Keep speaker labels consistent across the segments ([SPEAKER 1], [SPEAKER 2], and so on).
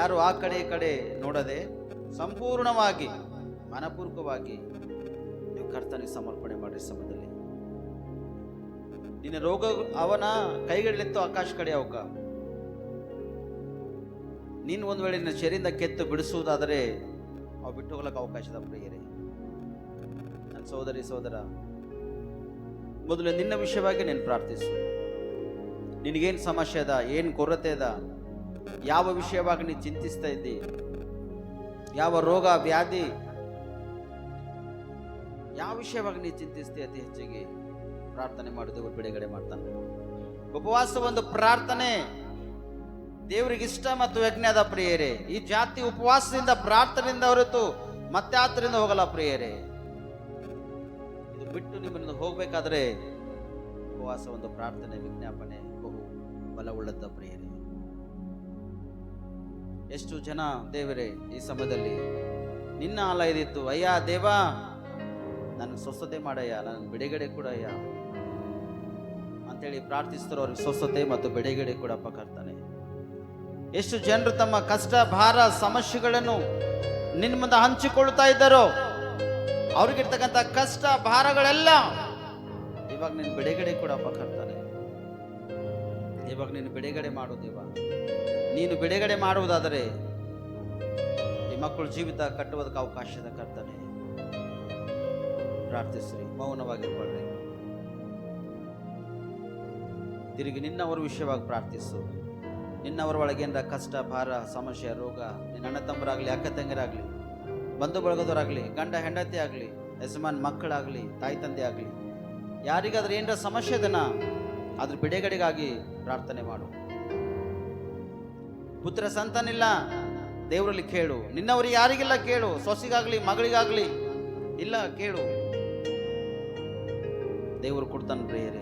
[SPEAKER 1] ಯಾರು ಆ ಕಡೆ ಈ ಕಡೆ ನೋಡದೆ ಸಂಪೂರ್ಣವಾಗಿ ಮನಪೂರ್ವಕವಾಗಿ ನೀವು ಕರ್ತನಿಗೆ ಸಮರ್ಪಣೆ ಮಾಡಿ. ಸಮಯದಲ್ಲಿ ನಿನ್ನ ರೋಗ ಅವನ ಕೈಗಳಲ್ಲಿತ್ತು ಆಕಾಶ ಕಡೆ ಅವಕ. ನೀನು ಒಂದು ವೇಳೆ ನಿನ್ನ ಶರೀರದಿಂದ ಕೆತ್ತು ಬಿಡಿಸುವುದಾದರೆ ಅವು ಬಿಟ್ಟು ಹೋಗ್ಲಕ್ಕೆ ಅವಕಾಶದ ಪ್ರಿಯರೇ. ನನ್ನ ಸಹೋದರಿ ಸಹೋದರ, ಮೊದಲು ನಿನ್ನ ವಿಷಯವಾಗಿ ನೀನು ಪ್ರಾರ್ಥಿಸು. ನಿನಗೇನು ಸಮಸ್ಯೆ ಅದ, ಏನು ಕೊರತೆ ಅದ, ಯಾವ ವಿಷಯವಾಗಿ ನೀನು ಚಿಂತಿಸ್ತಾ ಇದ್ದಿ, ಯಾವ ರೋಗ ವ್ಯಾಧಿ, ಯಾವ ವಿಷಯವಾಗಿ ನೀನು ಚಿಂತಿಸ್ತೀಯ, ಅತಿ ಹೆಚ್ಚಿಗೆ ಪ್ರಾರ್ಥನೆ ಮಾಡಿ ದೇವರು ಬಿಡುಗಡೆ ಮಾಡ್ತಾನೆ. ಉಪವಾಸ ಒಂದು ಪ್ರಾರ್ಥನೆ ದೇವರಿಗೆ ಇಷ್ಟ ಮತ್ತು ಯಜ್ಞದ ಪ್ರಿಯರೇ. ಈ ಜಾತಿ ಉಪವಾಸದಿಂದ ಪ್ರಾರ್ಥನೆಯಿಂದ ಹೊರತು ಮತ್ತೆ ಆತರಿಂದ ಹೋಗಲ್ಲ ಪ್ರಿಯರೇ. ಇದು ಬಿಟ್ಟು ನಿಮ್ಮನ್ನು ಹೋಗ್ಬೇಕಾದ್ರೆ ಉಪವಾಸ ಒಂದು ಪ್ರಾರ್ಥನೆ ವಿಜ್ಞಾಪನೆ ಬಹು ಬಲವುಳ್ಳದ ಪ್ರಿಯರೇ. ಎಷ್ಟು ಜನ ದೇವರೇ ಈ ಸಮಯದಲ್ಲಿ ನಿನ್ನ ಆಲಯದಿತ್ತು, ಅಯ್ಯ ದೇವಾ ನನ್ನ ಸ್ವಸ್ಥತೆ ಮಾಡಯ್ಯ, ನನ್ನ ಬಿಡುಗಡೆ ಕೊಡಯ್ಯ ಅಂತೇಳಿ ಪ್ರಾರ್ಥಿಸ್ತಾರೋ ಅವ್ರಿಗೆ ಸ್ವಸ್ಥತೆ ಮತ್ತು ಬಿಡುಗಡೆ ಕೊಡಪ್ಪ ಕರ್ತಾನೆ. ಎಷ್ಟು ಜನರು ತಮ್ಮ ಕಷ್ಟ ಭಾರ ಸಮಸ್ಯೆಗಳನ್ನು ನಿನ್ನ ಮುಂದೆ ಹಂಚಿಕೊಳ್ತಾ ಇದ್ದಾರೋ ಅವ್ರಿಗಿರ್ತಕ್ಕಂಥ ಕಷ್ಟ ಭಾರಗಳೆಲ್ಲ ಇವಾಗ ನೀನು ಬಿಡುಗಡೆ ಕೊಡಪ್ಪ ಕರ್ತಾನೆ. ಇವಾಗ ನೀನು ಬಿಡುಗಡೆ ಮಾಡು ದೇವ. ನೀನು ಬಿಡುಗಡೆ ಮಾಡುವುದಾದರೆ ಈ ಮಕ್ಕಳು ಜೀವಿತ ಕಟ್ಟುವುದಕ್ಕೆ ಅವಕಾಶದ ಕರ್ತಾನೆ. ಪ್ರಾರ್ಥಿಸ್ರಿ, ಮೌನವಾಗಿರ್ಬೇಡ್ರಿ. ತಿರುಗಿ ನಿನ್ನವರ ವಿಷಯವಾಗಿ ಪ್ರಾರ್ಥಿಸು. ನಿನ್ನವರ ಒಳಗೇನ ಕಷ್ಟ ಭಾರ ಸಮಸ್ಯೆ ರೋಗ, ನಿನ್ನ ಅಣ್ಣ ತಮ್ಮರಾಗಲಿ ಅಕ್ಕ ತಂಗಿರಾಗಲಿ ಬಂಧು ಬಳಗದವರಾಗಲಿ ಗಂಡ ಹೆಂಡತಿ ಆಗಲಿ ಯಜಮಾನ್ ಮಕ್ಕಳಾಗಲಿ ತಾಯಿ ತಂದೆ ಆಗಲಿ ಯಾರಿಗಾದ್ರೂ ಏನರ ಸಮಸ್ಯೆ ಇದನ್ನ ಅದ್ರ ಬಿಡುಗಡೆಗಾಗಿ ಪ್ರಾರ್ಥನೆ ಮಾಡು. ಪುತ್ರ ಸಂತಾನಿಲ್ಲ ದೇವರಲ್ಲಿ ಕೇಳು. ನಿನ್ನವರಿಗೆ ಯಾರಿಗಿಲ್ಲ ಕೇಳು. ಸೊಸಿಗಾಗ್ಲಿ ಮಗಳಿಗಾಗ್ಲಿ ಇಲ್ಲ ಕೇಳು, ದೇವರು ಕೊಡ್ತಾನೆ ಪ್ರಿಯರೇ.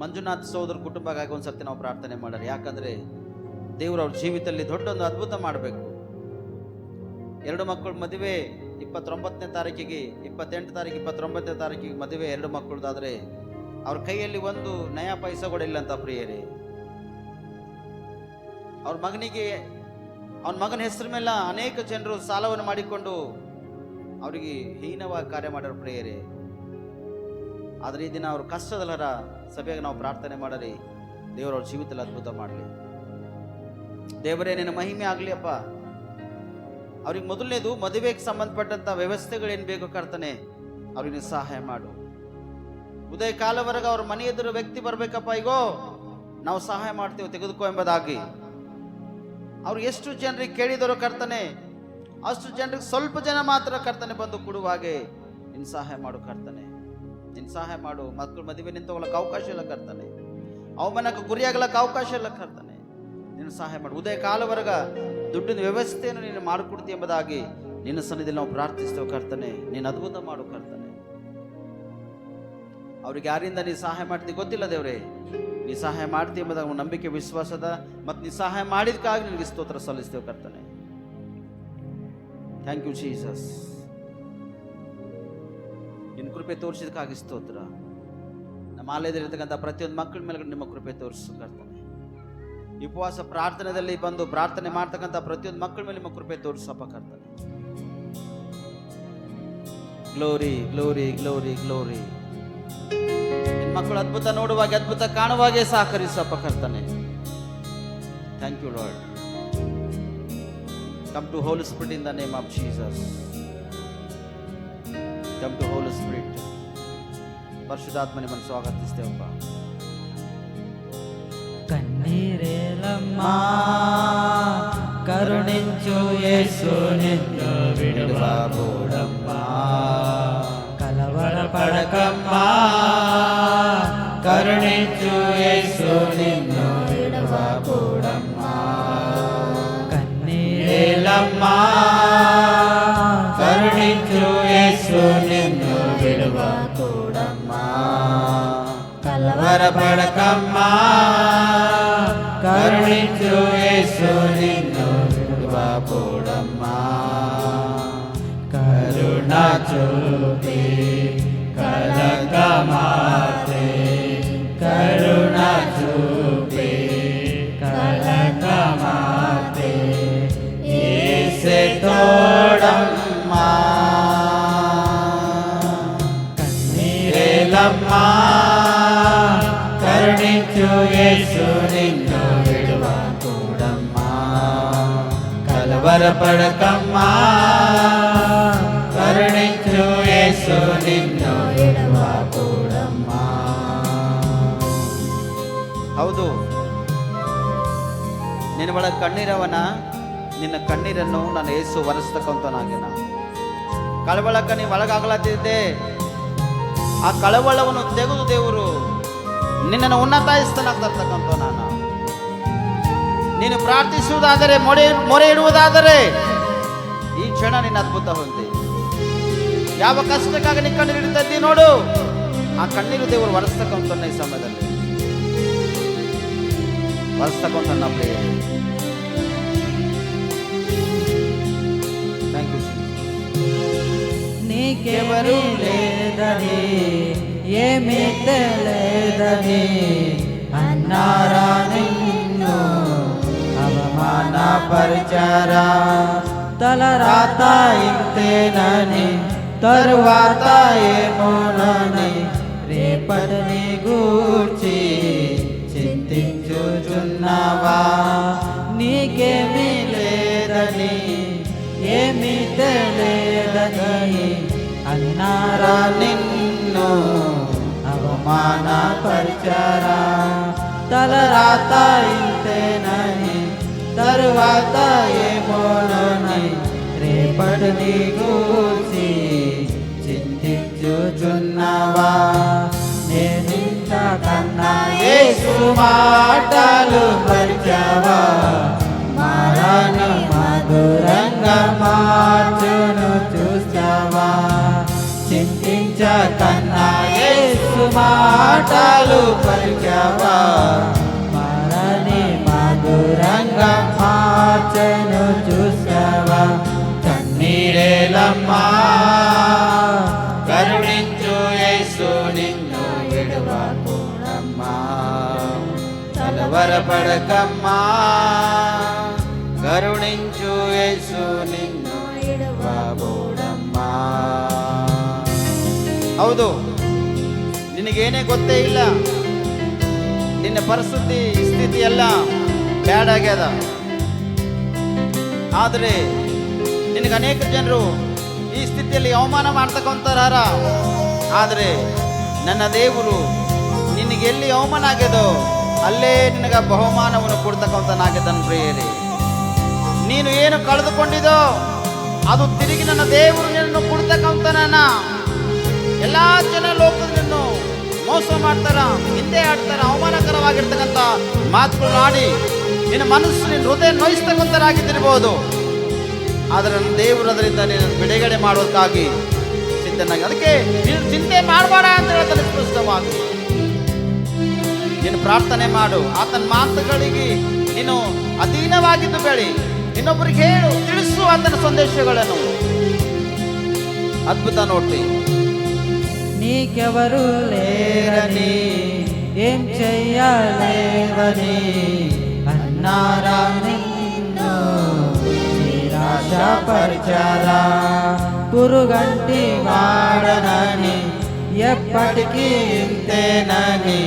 [SPEAKER 1] ಮಂಜುನಾಥ್ ಸಹೋದರ ಕುಟುಂಬಕ್ಕಾಗಿ ಒಂದ್ಸರ್ತಿ ನಾವು ಪ್ರಾರ್ಥನೆ ಮಾಡೋಣ. ಯಾಕಂದ್ರೆ ದೇವರು ಅವ್ರ ಜೀವಿತದಲ್ಲಿ ದೊಡ್ಡೊಂದು ಅದ್ಭುತ ಮಾಡಬೇಕು. 2 ಮಕ್ಕಳ ಮದುವೆ 29ನೇ ತಾರೀಕಿಗೆ 28 ತಾರೀಕು 29ನೇ ತಾರೀಕಿಗೆ ಮದುವೆ 2 ಮಕ್ಕಳದಾದ್ರೆ ಅವ್ರ ಕೈಯಲ್ಲಿ ಒಂದು ನಯಾ ಪೈಸಾ ಕೂಡ ಇಲ್ಲ ಅಂತ ಪ್ರಿಯರೇ. ಅವ್ರ ಮಗನಿಗೆ ಅವನ ಮಗನ ಹೆಸರು ಮೇಲೆ ಅನೇಕ ಜನರು ಸಾಲವನ್ನು ಮಾಡಿಕೊಂಡು ಅವರಿಗೆ ಹೀನವಾಗಿ ಕಾರ್ಯ ಮಾಡೋರು ಪ್ರಿಯರೇ. ಆದ್ರೆ ಈ ದಿನ ಅವ್ರ ಕಷ್ಟದಲ್ಲರ ಸಭೆಗೆ ನಾವು ಪ್ರಾರ್ಥನೆ ಮಾಡಲಿ. ದೇವರು ಅವ್ರ ಜೀವಿತದಲ್ಲಿ ಅದ್ಭುತ ಮಾಡಲಿ. ದೇವರೇ ನಿನ್ನ ಮಹಿಮೆ ಆಗಲಿ ಅಪ್ಪ. ಅವ್ರಿಗೆ ಮೊದಲನೇದು ಮದುವೆಗೆ ಸಂಬಂಧಪಟ್ಟಂತ ವ್ಯವಸ್ಥೆಗಳೇನು ಬೇಕು ಕರ್ತನೆ ಅವ್ರಿಗೆ ಸಹಾಯ ಮಾಡು. ಉದಯ ಕಾಲವರೆಗೆ ಅವ್ರ ಮನೆ ಎದುರು ವ್ಯಕ್ತಿ ಬರ್ಬೇಕಪ್ಪ, ಈಗೋ ನಾವು ಸಹಾಯ ಮಾಡ್ತೇವೆ ತೆಗೆದುಕೋ ಎಂಬುದಾಗಿ ಅವ್ರು ಎಷ್ಟು ಜನರಿಗೆ ಕೇಳಿದವರು ಕರ್ತನೆ ಅಷ್ಟು ಜನರಿಗೆ ಸ್ವಲ್ಪ ಜನ ಮಾತ್ರ ಕರ್ತನೆ ಬಂದು ಕೊಡುವ ಹಾಗೆ ನಿನ್ನ ಸಹಾಯ ಮಾಡು ಕರ್ತನೆ. ನಿನ್ನ ಸಹಾಯ ಮಾಡು. ಮಕ್ಕಳು ಮದುವೆ ನಿಂತೋಗ್ಲಕ್ಕೆ ಅವಕಾಶ ಇಲ್ಲ ಕರ್ತನೆ. ಅವಮಾನಕ್ಕೆ ಗುರಿಯಾಗ್ಲಕ್ಕೆ ಅವಕಾಶ ಇಲ್ಲ ಕರ್ತನೆ. ನಿನ್ನ ಸಹಾಯ ಮಾಡು. ಉದಯ ಕಾಲವರೆಗ ದುಡ್ಡಿನ ವ್ಯವಸ್ಥೆಯನ್ನು ನೀನು ಮಾಡಿಕೊಡ್ತೀವಿ ಎಂಬುದಾಗಿ ನಿನ್ನ ಸನ್ನಿಧಿಯಲ್ಲಿ ನಾವು ಪ್ರಾರ್ಥಿಸ್ತೇವೆ ಕರ್ತನೆ. ನೀನು ಅದ್ಭುತ ಮಾಡು ಕರ್ತನೆ. ಅವ್ರಿಗೆ ಯಾರಿಂದ ನೀ ಸಹಾಯ ಮಾಡ್ತೀವಿ ಗೊತ್ತಿಲ್ಲ ದೇವ್ರೆ, ನೀ ಸಹಾಯ ಮಾಡ್ತೀವಿ ಎಂಬುದಾಗ ನಂಬಿಕೆ ವಿಶ್ವಾಸದ ಮತ್ತು ನೀ ಸಹಾಯ ಮಾಡಿದಕ್ಕಾಗಿ ನಿನಗೆ ಸ್ತೋತ್ರ ಸಲ್ಲಿಸ್ತೇವೆ ಕರ್ತನೆ. Thank you Jesus. ನಿನ್ನ ಕೃಪೆ ತೋರಿಸಿದಕ್ಕಾಗಿ ಸ್ತೋತ್ರ. ನಮ್ಮ ಆಲಯದಲ್ಲಿರ್ತಕ್ಕಂಥ ಪ್ರತಿಯೊಂದು ಮಕ್ಕಳ ಮೇಲೆ ನಿಮ್ಮ ಕೃಪೆ ತೋರಿಸು ಕರ್ತನೆ. ಈ ಉಪವಾಸ ಪ್ರಾರ್ಥನೆಯಲ್ಲಿ ಬಂದು ಪ್ರಾರ್ಥನೆ ಮಾಡ್ತಕ್ಕಂಥ ಪ್ರತಿಯೊಂದು ಮಕ್ಕಳ ಮೇಲೆ ನಿಮ್ಮ ಕೃಪೆ ತೋರಿಸಪ್ಪ ಕರ್ತನೆ. Glory glory glory glory. ನಿನ್ನ ಮಕ್ಕಳು ಅದ್ಭುತ ನೋಡುವಾಗೆ ಅದ್ಭುತ ಕಾಣುವಾಗೆ ಸಹಕರಿಸಪ್ಪ ಕರ್ತನೆ. Thank you lord. Come to Holy Spirit in the name of Jesus. Come to Holy Spirit. ಪರಿಶುದ್ಧಾತ್ಮನೇ ಮನ ಸ್ವಾಗತಿಸ್ತೇವಪ್ಪ.
[SPEAKER 2] ಕಣ್ಣೀರೇಲಮ್ಮ ಕರುಣಿಂಚು ಯೇಸು ನಿನ್ನ ಬಿಡುವ ಬೋಡಮ್ಮ. ಕಲವರ ಪಡಕಮ್ಮ ಕರುಣಿಂಚು ಯೇಸು ನಿನ್ನ ಬಿಡುವ ಬೋಡಮ್ಮ. ಕಣ್ಣೀರೇಲಮ್ಮ ಕರುಣಿಂಚು ಯೇಸು ನಿನ್ನ ಬಿಡುವ ಬೋಡಮ್ಮ. ಕಲವರ ಪಡಕಮ್ಮ ಕರುಣಿಂಚು ಯೇಸು ನಿನ್ನ ಬಿಡುವ ಬೋಡಮ್ಮ. ಕರುಣಾ ಚೂಪಿ ಕನಕ ಮಾತೆ ಕರುಣಾ ಚೂಪಿ కలవరపడకమ్మా కరుణించు యేసు నిన్ను విడువకూడమ్మా కలవరపడకమ్మా కరుణించు యేసు నిన్ను విడువకూడమ్మా.
[SPEAKER 1] ಹೌದು, ನಿನ್ನ ಒಳಗೆ ಕಣ್ಣೀರವನ, ನಿನ್ನ ಕಣ್ಣೀರನ್ನು ನಾನು ಏಸು ಒರೆಸ್ತಕ್ಕಂಥನಾಗಿನ. ಕಳವಳಕ್ಕೆ ನೀವು ಒಳಗಾಗ್ಲತ್ತಿದ್ದೆ, ಆ ಕಳವಳವನ್ನು ತೆಗೆದು ದೇವರು ನಿನ್ನನ್ನು ಉನ್ನತಾಯಿಸ್ತನಾಗಿ ತರ್ತಕ್ಕಂಥ ನಾನು. ನೀನು ಪ್ರಾರ್ಥಿಸುವುದಾದರೆ, ಮೊರೆ ಇಡುವುದಾದರೆ ಈ ಕ್ಷಣ ನಿನ್ನ ಅದ್ಭುತ ಹೊಂದಿ. ಯಾವ ಕಷ್ಟಕ್ಕಾಗಿ ನೀನು ಕಣ್ಣೀರು ಇಡ್ತಿದ್ದಿ ನೋಡು, ಆ ಕಣ್ಣೀರು ದೇವರು ಒರೆಸ್ತಕ್ಕಂಥ ಈ ಸಮಯದಲ್ಲಿ ಒರೆಸ್ತಕ್ಕಂಥ ಪ್ರಿಯ. Thank you.
[SPEAKER 2] నీకెవరు లేదని ఏమీ తెలియదని అన్నారా నిన్ను అవమానపరిచారా తలరాత ఇంతేనని తరువాత ఏమోనని రేపటిని గూర్చి చింతించుచున్నావా నీకేమీ లేదని ఏమీ తెలియదని అన్నారా నిన్ను అవమానపరిచారా తలరాత ఇంతేనని తరువాత ఏమోనని రేపటిని గూర్చి చింతించుచున్నావా నేనింత కన్నా యేసు మాటలు పరిచావా మారాను మధురంగా మార్చును చూస్తావా చింతించకన్నా యేసు మాటలు పలికావా మారని మధురంగా మార్చును చూస్తావా కన్నీరేలమ్మా కరుణించు యేసు నిన్ను విడువకూడమ్మా కలవరపడకమ్మా కరుణించు యేసు నిన్ను ವಿಡುವಕೂಡಮ್ಮಾ. ಹೌದು, ನಿನಗೇನೇ ಗೊತ್ತೇ ಇಲ್ಲ, ನಿನ್ನ ಪರಿಸ್ಥಿತಿ ಸ್ಥಿತಿ ಎಲ್ಲ ಬ್ಯಾಡ್ ಆಗ್ಯದ. ಆದರೆ ನಿನಗೆ ಅನೇಕ ಜನರು ಈ ಸ್ಥಿತಿಯಲ್ಲಿ ಅವಮಾನ ಮಾಡ್ತಕ್ಕಂತಾರ. ಆದರೆ ನನ್ನ ದೇವರು ನಿನಗೆ ಎಲ್ಲಿ ಅವಮಾನ ಆಗ್ಯದೋ ಅಲ್ಲೇ ನಿನಗೆ ಬಹುಮಾನವನ್ನು ಕೊಡ್ತಕ್ಕಂಥನಾಗಿದ್ದಾನೆ ಪ್ರಿಯರೇ. ನೀನು ಏನು ಕಳೆದುಕೊಂಡಿದೋ ಅದು ತಿರುಗಿ ನನ್ನ ದೇವರು ನಿನ್ನನ್ನು ಕೊಡ್ತಕ್ಕಂಥನ. ಎಲ್ಲ ಜನ ಲೋಕದನ್ನು ಮೋಸ ಮಾಡ್ತಾರ, ಹಿಂದೆ ಆಡ್ತಾರ, ಅವಮಾನಕರವಾಗಿರ್ತಕ್ಕಂಥ ಮಾತುಗಳು ಆಡಿ ನಿನ್ನ ಮನಸ್ಸು, ನಿನ್ನ ಹೃದಯ ನೋಯಿಸ್ತಕ್ಕಂಥರಾಗಿದ್ದಿರ್ಬೋದು. ಆದರೆ ನನ್ನ ದೇವರು ಅದರಿಂದ ನಿನ್ನ ಬಿಡುಗಡೆ ಮಾಡೋದಕ್ಕಾಗಿ ಸಿದ್ಧನಾಗಿ, ಅದಕ್ಕೆ ನೀನು ಚಿಂತೆ ಮಾಡಬೇಡ ಅಂತ ಹೇಳ್ತಾನೆ ಸ್ಪಷ್ಟವಾಗಿ. ನೀನು ಪ್ರಾರ್ಥನೆ ಮಾಡು, ಆತನ ಮಾತುಗಳಿಗೆ ನೀನು ಅಧೀನವಾಗಿದ್ದು ಬೆಳಿ, ಇನ್ನೊಬ್ಬರಿಗೆ ಹೇಳು, ತಿಳಿಸು ಆತನ ಸಂದೇಶಗಳನ್ನು. అద్భుత నోటి. నీకెవరు లేరని ఏం చెయ్యలేవని అన్నారా నిన్ను నిరాశపరిచారా పురుగంటి వాడనని ఎప్పటికీ ఇంతేనని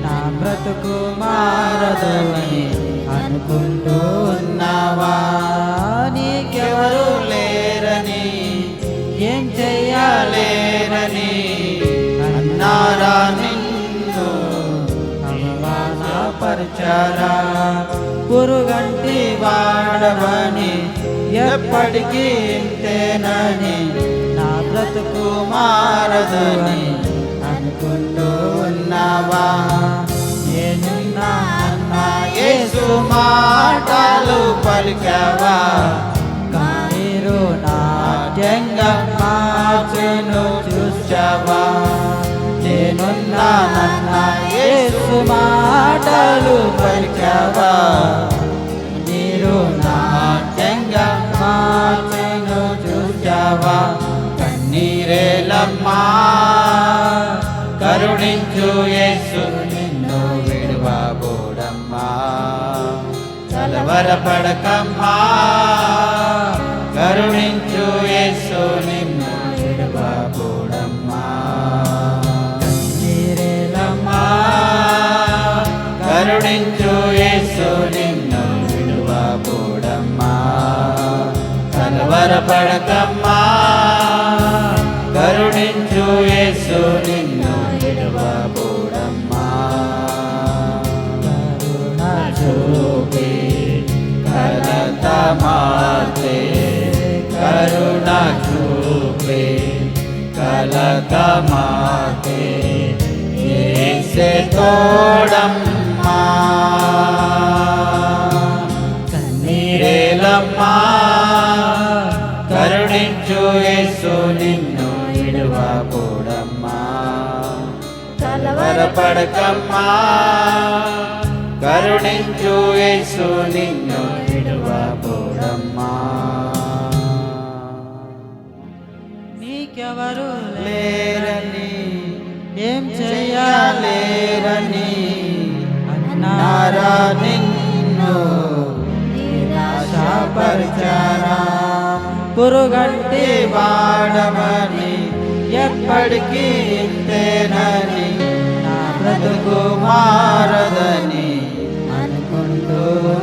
[SPEAKER 2] నా బ్రతుకు మారదని అనుకుంటూ ఉన్నావా నీకెవరు లేరని ఏం చెయ్యలేరని అన్నారా నిన్ను అవమానపరిచారా పురుగంటి వాడవని ఎప్పటికీ ఇంతేనని నా బ్రతుకు మారదని అనుకుంటూ ఉన్నావా నేనున్నా యేసు మాటలు పలికావా కన్నీరు నాట్యంగా మార్చును చూసావా నేనున్నానన్న యేసు మాటలు పలికావా కన్నీరు నాట్యంగా మార్చును చూసావా కన్నీరేలమ్మా కరుణించు యేసు నిన్ను విడువబోడమ్మా కలవరపడకమ్మా కరుణించు యేసు నిన్ను విడువబోడమ్మా కరుణించు యేసు నిన్ను విడువబోడమ్మా, కలవరపడకమ్మా. కరుణించు యేసు నిన్ను విడువబోడమ్మా, కరుణ చూపి కలత మార్చే, కరుణ చూపి కలత మార్చే యేసే తోడమ్మా. కన్నీరేలమ్మా, కరుణించు యేసు నిన్ను విడువబోడమ్మా, కలవరపడకమ్మా. కరుణించు యేసు నిన్ను విడువబోడమ్మా.
[SPEAKER 3] నీకెవరు
[SPEAKER 2] లేరని
[SPEAKER 3] ఏం చెయ్యాలి
[SPEAKER 2] లేరని
[SPEAKER 3] అన్నారా
[SPEAKER 2] నారా నిన్ను నిరాశపరిచారా.
[SPEAKER 3] పురుగంటి
[SPEAKER 2] వాడమని ఎప్పటికీ ఇంతేనని, నా బ్రతుకు మారదని అనుకుంటున్నావా.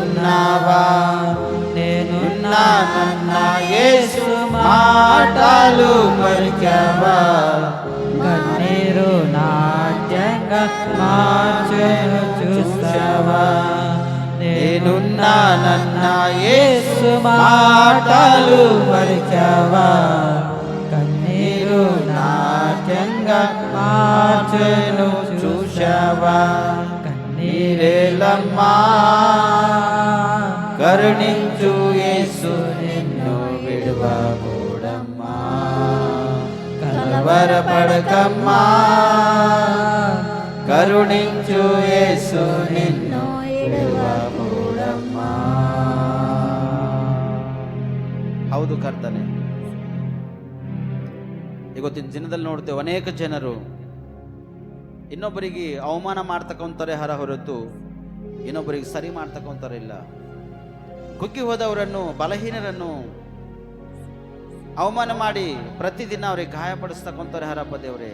[SPEAKER 2] నేనున్నానన్న యేసు మాటలు పలికావా.
[SPEAKER 3] కన్నీరు నాట్యంగా మార్చెను చూసావా.
[SPEAKER 2] నేనున్నానన్న యేసు మాటలు పలికావా.
[SPEAKER 3] కన్నీరు
[SPEAKER 2] నాట్యంగా మార్చెను చూశావా. కన్నీరేలమ్మా, కరుణించు యేసు నిన్ను విడువబోడమ్మా, కలవరపడకమ్మా. కరుణించు యేసు నిన్ను ವಿಡುವಬೋಡಮ್ಮಾ. ಹೌದು ಕರ್ತನೆ, ಇವತ್ತಿನ ದಿನದಲ್ಲಿ ನೋಡ್ತೇವೆ ಅನೇಕ ಜನರು ಇನ್ನೊಬ್ಬರಿಗೆ ಅವಮಾನ ಮಾಡ್ತಕ್ಕಂತಾರೆ ಹೊರತು ಇನ್ನೊಬ್ಬರಿಗೆ ಸರಿ ಮಾಡ್ತಕ್ಕಂತಾರೆ ಇಲ್ಲ. ಕುಗ್ಗಿ ಹೋದವರನ್ನು, ಬಲಹೀನರನ್ನು ಅವಮಾನ ಮಾಡಿ ಪ್ರತಿದಿನ ಅವ್ರಿಗೆ ಗಾಯಪಡಿಸ್ತಕ್ಕಂತಾರೆ ಹರಪ್ಪ ದೇವರೇ.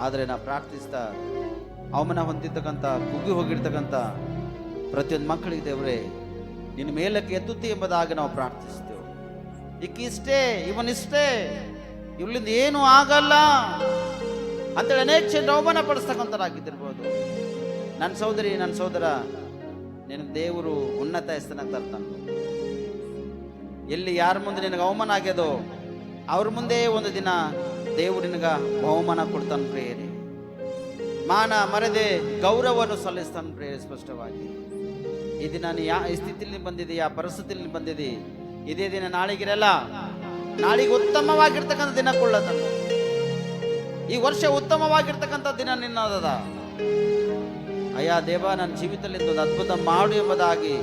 [SPEAKER 2] ಆದರೆ ನಾ ಪ್ರಾರ್ಥಿಸ್ತಾ ಅವಮಾನ ಹೊಂದಿರ್ತಕ್ಕಂಥ, ಕುಗ್ಗಿ ಹೋಗಿರ್ತಕ್ಕಂಥ ಪ್ರತಿಯೊಂದು ಮಕ್ಕಳಿಗೆ ದೇವರೇ ನಿನ್ನ ಮೇಲಕ್ಕೆ ಎತ್ತುತ್ತಿ ಎಂಬುದಾಗಿ ನಾವು ಪ್ರಾರ್ಥಿಸ್ತೇವೆ. ಇಕ್ಕಿಷ್ಟೇ, ಇವನಿಷ್ಟೇ, ಇವಳಿಂದ ಏನೂ ಆಗಲ್ಲ ಅಂತೇಳಿ ಅನೇಕ ಜನರು ಅವಮಾನ ಪಡಿಸ್ತಕ್ಕಂಥರಾಗಿದ್ದಿರ್ಬೋದು. ನನ್ನ ಸಹೋದರಿ, ನನ್ನ ಸಹೋದರ, ನಿನ್ನ ದೇವರು ಉನ್ನತ ಹೆಸರನ್ನ ತರ್ತಾನೆ. ಎಲ್ಲಿ ಯಾರ ಮುಂದೆ ನಿನಗೆ ಅವಮಾನ ಆಗ್ಯದೋ ಅವ್ರ ಮುಂದೆ ಒಂದು ದಿನ ದೇವರು ನಿನಗ ಬಹುಮಾನ ಕೊಡ್ತಾನೆ ಪ್ರೇಯರಿ. ಮಾನ ಮರೆದೆ ಗೌರವವನ್ನು ಸಲ್ಲಿಸ್ತಾನೆ ಪ್ರೇಯರಿ. ಸ್ಪಷ್ಟವಾಗಿ ಈ ದಿನ ನೀ ಈ ಸ್ಥಿತಿಯಲ್ಲಿ ಬಂದಿದೆ, ಯಾವ ಪರಿಸ್ಥಿತಿಯಲ್ಲಿ ಬಂದಿದೆ, ಇದೇ ದಿನ ನಾಳಿಗಿರಲ್ಲ, ನಾಳಿಗೆ ಉತ್ತಮವಾಗಿರ್ತಕ್ಕಂಥ ದಿನ ಕೊಳ್ಳತಾನೆ. ಈ ವರ್ಷ ಉತ್ತಮವಾಗಿರ್ತಕ್ಕಂಥ ದಿನ ನಿನ್ನದ. ಅಯ್ಯ ದೇವ, ನನ್ನ ಜೀವಿತದಲ್ಲಿ ಒಂದು ಅದ್ಭುತ ಮಾಡು ಎಂಬುದಾಗಿ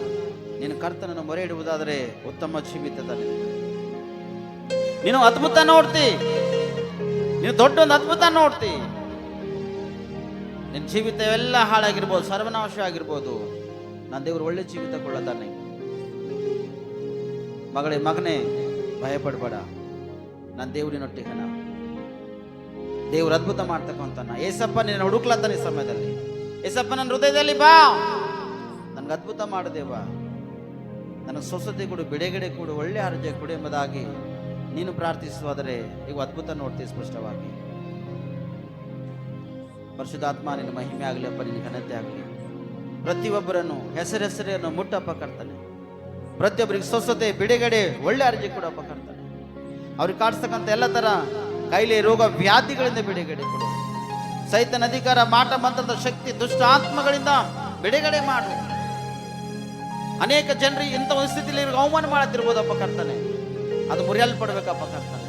[SPEAKER 2] ನಿನ್ನ ಕರ್ತನನ್ನು ಮೊರೆ ಇಡುವುದಾದರೆ ಉತ್ತಮ ಜೀವಿತದ ನೀನು ಅದ್ಭುತ ನೋಡ್ತಿ, ನೀನು ದೊಡ್ಡ ಒಂದು ಅದ್ಭುತ ನೋಡ್ತಿ. ನಿನ್ನ ಜೀವಿತ ಎಲ್ಲ ಹಾಳಾಗಿರ್ಬೋದು, ಸರ್ವನಾಶ ಆಗಿರ್ಬೋದು, ನನ್ನ ದೇವರು ಒಳ್ಳೆ ಜೀವಿತ ಕೊಳ್ಳತಾನೆ. ಮಗಳೇ, ಮಗನೇ, ಭಯಪಡಬೇಡ. ನನ್ನ ದೇವರಿನೊಟ್ಟಿಗನ ದೇವ್ರು ಅದ್ಭುತ ಮಾಡ್ತಕ್ಕಂತಾನ. ಏಸಪ್ಪ ನಿನ್ನ ಹುಡುಕ್ಲತ್ತಾನೆ ಈ ಸಮಯದಲ್ಲಿ. ಏಸಪ್ಪ ನನ್ನ ಹೃದಯದಲ್ಲಿ ಬಾ, ನನ್ಗೆ ಅದ್ಭುತ ಮಾಡುದೇವ, ನನಗೆ ಸ್ವಸ್ಥತೆ ಕೊಡು, ಬಿಡುಗಡೆ ಕೊಡು, ಒಳ್ಳೆ ಆರೋಗ್ಯ ಕೊಡು ಎಂಬುದಾಗಿ ನೀನು ಪ್ರಾರ್ಥಿಸುವಾದರೆ ಈಗ ಅದ್ಭುತ ನೋಡ್ತೀವಿ ಸ್ಪಷ್ಟವಾಗಿ. ಪರಿಶುದ್ಧಾತ್ಮ ನಿನ್ನ ಮಹಿಮೆ ಆಗಲಿ ಅಪ್ಪ, ನಿನ್ನ ಘನತೆ ಆಗಲಿ. ಪ್ರತಿಯೊಬ್ಬರನ್ನು ಹೆಸರನ್ನು ಮುಟ್ಟಪ್ಪ ಕರ್ತಾನೆ. ಪ್ರತಿಯೊಬ್ಬರಿಗೆ ಸ್ವಸ್ಥತೆ, ಬಿಡುಗಡೆ, ಒಳ್ಳೆ ಆರೋಗ್ಯ ಕೊಡಪ್ಪ ಕರ್ತಾನೆ. ಅವ್ರಿಗೆ ಕಾಡಿಸ್ತಕ್ಕಂಥ ಎಲ್ಲ ತರ ಕಾಯಿಲೆ, ರೋಗ, ವ್ಯಾಧಿಗಳಿಂದ ಬಿಡುಗಡೆ ಕೊಡು. ಸೈತನ ಅಧಿಕಾರ, ಮಾಟ ಮಂತ್ರದ ಶಕ್ತಿ, ದುಷ್ಟ ಆತ್ಮಗಳಿಂದ ಬಿಡುಗಡೆ ಮಾಡು. ಅನೇಕ ಜನರಿಗೆ ಇಂಥ ಒಂದು ಸ್ಥಿತಿಯಲ್ಲಿ ಅವಮಾನ ಮಾಡುತ್ತಿರ್ಬೋದಪ್ಪ ಕರ್ತಾನೆ, ಅದು ಮುರಿಯಲ್ಪಡ್ಬೇಕಪ್ಪ ಕರ್ತಾನೆ.